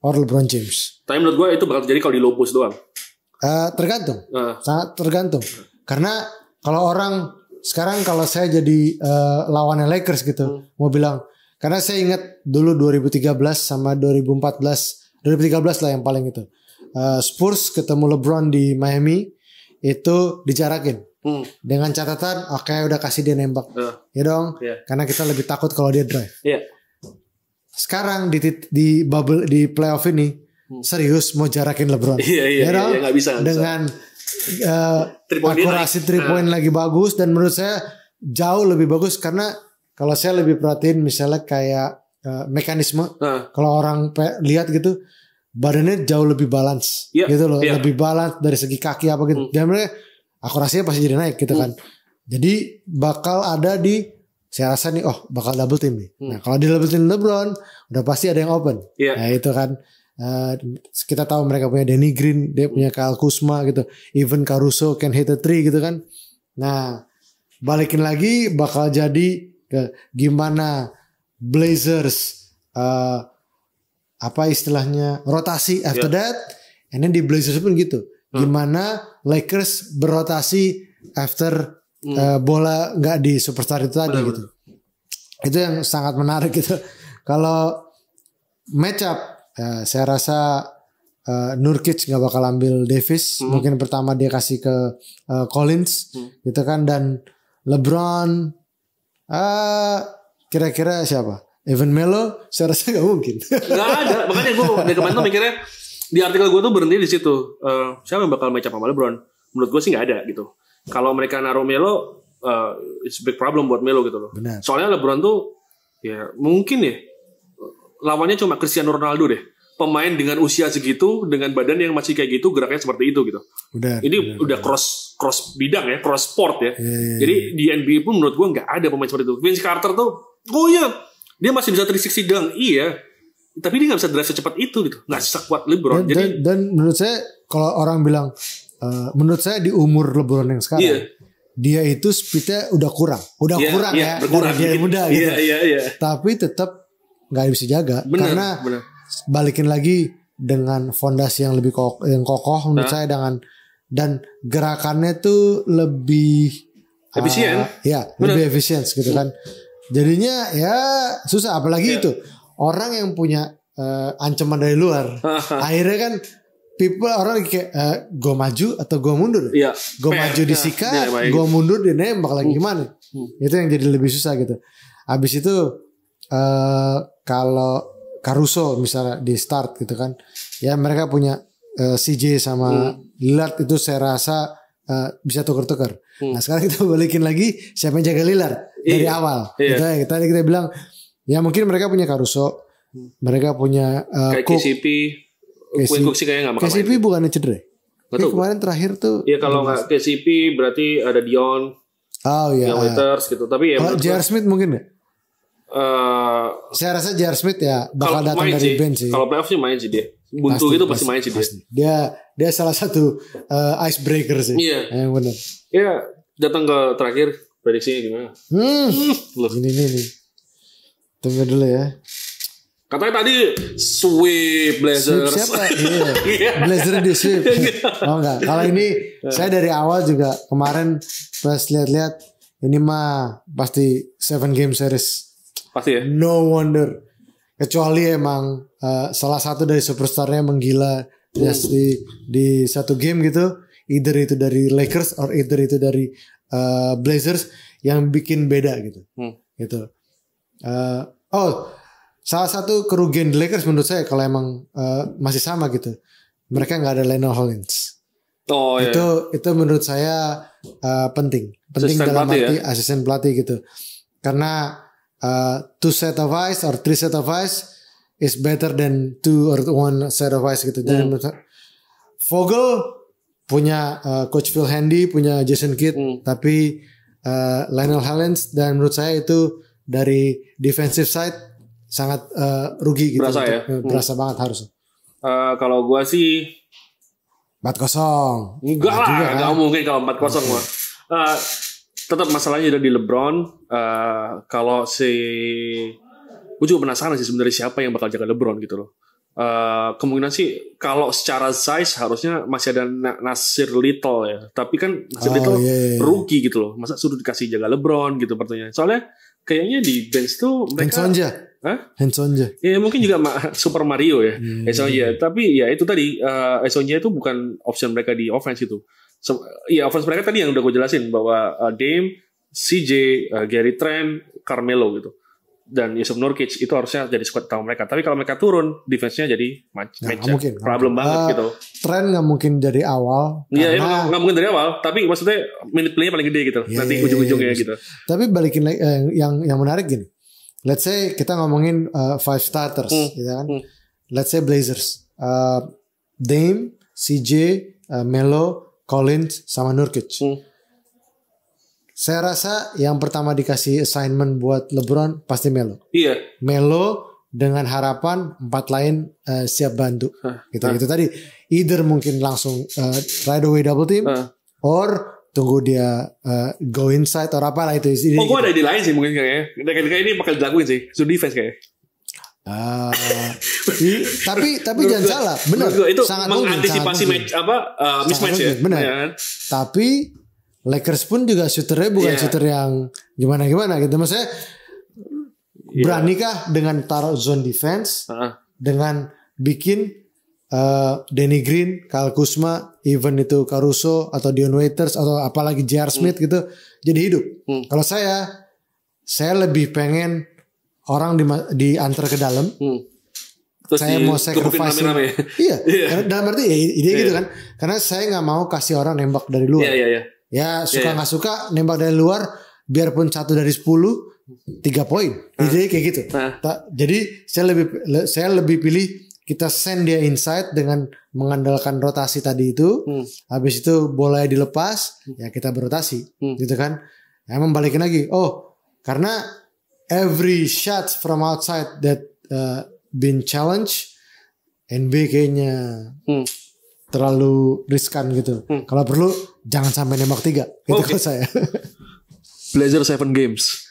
or LeBron James.
Tapi menurut gue itu bakal terjadi kalau di low post doang.
Tergantung, sangat tergantung. Karena kalau orang sekarang kalau saya jadi lawannya Lakers gitu, mau bilang, karena saya ingat dulu 2013 sama 2013 lah yang paling itu. Spurs ketemu LeBron di Miami itu dijarakin dengan catatan, oke, udah kasih dia nembak, ya dong, karena kita lebih takut kalau dia drive. Sekarang di bubble di playoff ini serius mau jarakin LeBron, ya dong,
gak bisa,
dengan akurasi 3 point lagi bagus dan menurut saya jauh lebih bagus karena kalau saya lebih perhatiin misalnya kayak mekanisme kalau orang lihat gitu badannya jauh lebih balance gitu loh, lebih balance dari segi kaki apa gitu dan mereka akurasinya pasti jadi naik gitu kan. Jadi bakal ada saya rasa nih bakal double team nih. Nah kalau di double team LeBron udah pasti ada yang open. Nah itu kan kita tahu mereka punya Danny Green, dia punya Kyle Kuzma gitu, even Caruso can hit a three gitu kan. Nah balikin lagi bakal jadi ke gimana Blazers apa istilahnya rotasi after that, and then di Blazers pun gitu. Gimana Lakers berotasi after bola nggak di superstar itu tadi gitu. Itu yang sangat menarik gitu. Kalau match up saya rasa Nurkic nggak bakal ambil Davis. Mungkin pertama dia kasih ke Collins gitu kan. Dan LeBron kira-kira siapa? Evan Melo saya rasa nggak mungkin.
Nggak ada. Makanya gue dari kemarin tuh mikirnya di artikel gue tuh berhenti di situ. Siapa yang bakal match up sama LeBron? Menurut gue sih nggak ada gitu. Kalau mereka naruh Melo, it's a big problem buat Melo gitu loh.
Benar.
Soalnya LeBron tuh ya mungkin ya lawannya cuma Cristiano Ronaldo deh. Pemain dengan usia segitu, dengan badan yang masih kayak gitu, geraknya seperti itu gitu. Ini udah cross bidang ya, cross sport ya. Jadi di NBA pun menurut gue nggak ada pemain seperti itu. Vince Carter tuh, dia masih bisa 360 dunk, tapi dia nggak bisa drive secepat itu gitu, nggak sekuat LeBron.
Dan menurut saya kalau orang bilang, menurut saya di umur LeBron yang sekarang, dia itu speednya udah kurang ya,
berkurang,
dia muda gitu.
Tapi
tetap nggak bisa jaga karena balikin lagi dengan fondasi yang lebih kokoh menurut saya dan gerakannya tuh lebih
efisien,
lebih efisien gitu kan. Jadinya ya susah, apalagi itu orang yang punya ancaman dari luar. Akhirnya kan orang kayak gue maju atau gue mundur. Gue maju disikat, gue mundur dia nembak lagi gimana? Itu yang jadi lebih susah gitu. Abis itu kalau Caruso misalnya di start gitu kan, ya mereka punya CJ sama Lillard itu saya rasa bisa tuker-tuker. Nah sekarang kita balikin lagi siapa yang jaga Lillard dari awal. Gitu ya. Kita bilang ya mungkin mereka punya Caruso, mereka punya
kayak KCP, Quinn Cook sih kayaknya nggak bakal
KCP bukannya cedera? Kemarin terakhir tuh.
Iya kalau nggak KCP berarti ada Dion. Waiters gitu. Tapi ya
J.R. Smith mungkin nggak? Saya rasa J.R. Smith ya bakal datang dari bench sih.
Kalau playoff sih main sih dia. Buntu gitu pasti main sih dia.
Dia salah satu icebreaker sih. Yang benar.
Ya datang ke terakhir prediksinya gimana?
Ini. Tunggu dulu ya.
Katanya tadi sweep Blazers.
Siapa? Blazers di sweep. Oh enggak. Kalau ini saya dari awal juga kemarin pas lihat-lihat ini mah pasti 7 game series.
Pasti ya.
No wonder. Kecuali emang salah satu dari superstarnya menggila di satu game gitu. Either itu dari Lakers or either itu dari Blazers. yang bikin beda gitu. Gitu. Salah satu kerugian The Lakers menurut saya kalau emang masih sama gitu. Mereka nggak ada Lionel Hollins. Itu menurut saya penting dalam arti asisten pelatih gitu. Karena 2 set of eyes or 3 set of eyes is better than 2 or 1 set of eyes gitu. Dan Vogel punya Coach Phil Handy, punya Jason Kidd, tapi Lionel Hollins, dan menurut saya itu dari defensive side sangat rugi gitu. Berasa banget harusnya.
Kalau gua sih
4-0.
Enggak lah, nggak mungkin kalau 4-0 mah. Tetap masalahnya ada di LeBron. Kalau gue juga penasaran sih sebenarnya siapa yang bakal jaga LeBron gitu loh. Kemungkinan sih kalau secara size harusnya masih ada Nasir Little ya. Tapi kan Nasir Little rookie gitu loh. Masa suruh dikasih jaga LeBron gitu pertanyaan. Soalnya kayaknya di bench tuh mereka
Hensonja.
Ya mungkin juga Super Mario ya. Hensonja. Tapi ya itu tadi Hensonja itu bukan option mereka di offense itu. Offense mereka tadi yang udah gue jelasin bahwa Dame, CJ, Gary Trent, Carmelo gitu. Dan Yusuf Nurkic itu harusnya jadi squad utama mereka. Tapi kalau mereka turun, defense-nya jadi problem banget gitu.
Trent nggak mungkin dari awal.
Iya, emang nggak mungkin dari awal. Tapi maksudnya minute play-nya paling gede gitu. Nanti ujung-ujungnya gitu.
Tapi balikin yang menarik gini. Let's say kita ngomongin 5 starters, gitu kan? Let's say Blazers, Dame, CJ, Melo, Collins, sama Nurkic. Saya rasa yang pertama dikasih assignment buat LeBron pasti Melo.
Iya.
Melo dengan harapan 4 lain siap bantu. Gitu tadi. Either mungkin langsung right away double team, or tunggu dia go inside or apalah itu.
Gue ada ide lain sih mungkin kayaknya. Kayak ini bakal dilakuin sih. So defense kayaknya.
Tapi jangan salah, benar.
Itu
sangat
mengantisipasi mismatch ya.
Benar. Ya kan? Tapi Lakers pun juga shooternya bukan shooter yang gimana gitu. Maksudnya beranikah dengan taruh zone defense dengan bikin Danny Green, Kyle Kuzma, even itu Caruso atau Dion Waiters atau apalagi J.R. Smith gitu jadi hidup. Kalau saya lebih pengen orang diantar ke dalam. Terus saya mau sacrifice. Iya. Dalam arti ide gitu kan. Karena saya nggak mau kasih orang nembak dari luar. Ya suka nggak suka nembak dari luar, biarpun 1 dari 10 3 poin. Ide kayak gitu. Jadi saya lebih pilih kita send dia inside dengan mengandalkan rotasi tadi itu. Habis itu bola dilepas, ya kita berotasi, gitu kan. Emang balikin lagi. Karena every shot from outside that been challenged, NB kayaknya terlalu riskan gitu. Kalau perlu jangan sampai nembak 3. Gitu kalau saya.
Blazer 7 games.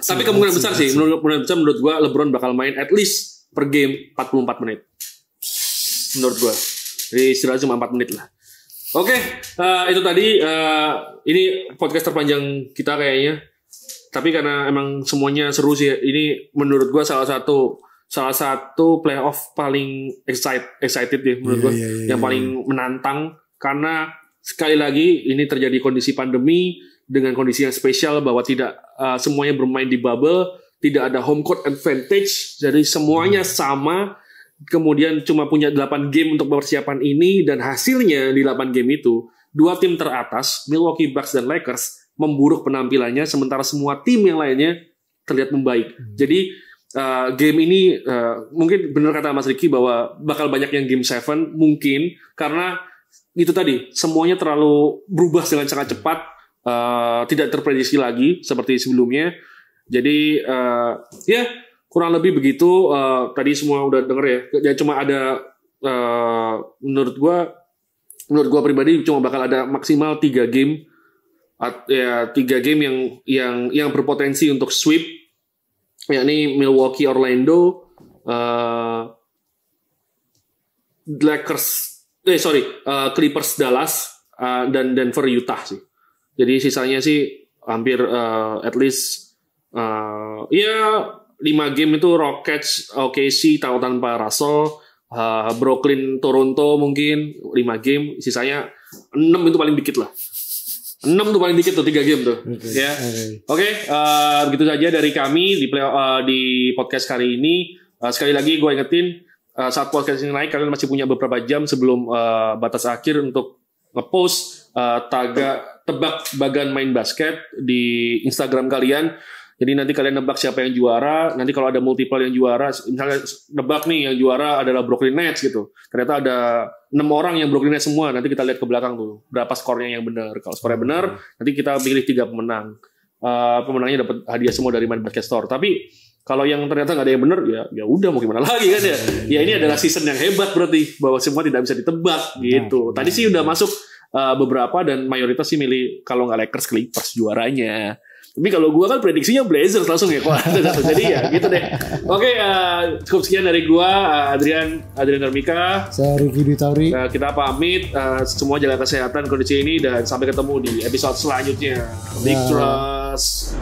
Tapi kemungkinan besar sih menurut gue LeBron bakal main at least per game 44 menit menurut gue. Jadi istirahat cuma 4 menit lah. Oke, itu tadi ini podcast terpanjang kita kayaknya. Tapi karena emang semuanya seru sih, ini menurut gue salah satu playoff paling excited ya menurut gue, yang paling menantang. Karena sekali lagi ini terjadi kondisi pandemi dengan kondisi yang spesial bahwa tidak semuanya bermain di bubble, tidak ada home court advantage, jadi semuanya sama. Kemudian cuma punya 8 game untuk persiapan ini, dan hasilnya di 8 game itu 2 tim teratas, Milwaukee Bucks dan Lakers, memburuk penampilannya, sementara semua tim yang lainnya terlihat membaik. Jadi game ini mungkin benar kata Mas Ricky bahwa bakal banyak yang game 7 mungkin, karena itu tadi semuanya terlalu berubah dengan sangat cepat, tidak terprediksi lagi seperti sebelumnya. Jadi ya kurang lebih begitu. Tadi semua udah denger ya cuma ada menurut gua pribadi cuma bakal ada maksimal 3 game, ya 3 game yang berpotensi untuk sweep, yakni Milwaukee Orlando, Clippers Dallas, dan Denver Utah sih. Jadi sisanya sih hampir at least 5 game itu Rockets, OKC tanpa Russell, Brooklyn Toronto mungkin 5 game, sisanya 6 itu paling dikit lah. 6 tuh paling dikit tuh 3 game tuh. Ya. Oke, begitu saja dari kami di podcast kali ini. Sekali lagi gue ingetin, saat podcast ini naik kalian masih punya beberapa jam sebelum batas akhir untuk ngepost tebak bagan main basket di Instagram kalian. Jadi nanti kalian nebak siapa yang juara. Nanti kalau ada multiple yang juara, misalnya nebak nih yang juara adalah Brooklyn Nets gitu. Ternyata ada 6 orang yang Brooklyn Nets semua. Nanti kita lihat ke belakang tuh berapa skornya yang benar. Kalau skornya benar, nanti kita pilih 3 pemenang. Pemenangnya dapat hadiah semua dari Main Basket Store. Tapi kalau yang ternyata nggak ada yang benar, ya udah mau gimana lagi kan ya. Ya ini adalah season yang hebat berarti bahwa semua tidak bisa ditebak gitu. Tadi sih udah masuk beberapa dan mayoritas sih milih kalau nggak Lakers Clippers juaranya. Tapi kalau gue kan prediksinya Blazers langsung ya. Jadi ya gitu deh. Oke, cukup sekian dari gue, Adrian Darmika.
Saya Ricky Dwi Tauri.
Kita pamit. Semua jaga kesehatan kondisi ini dan sampai ketemu di episode selanjutnya. Big Trust.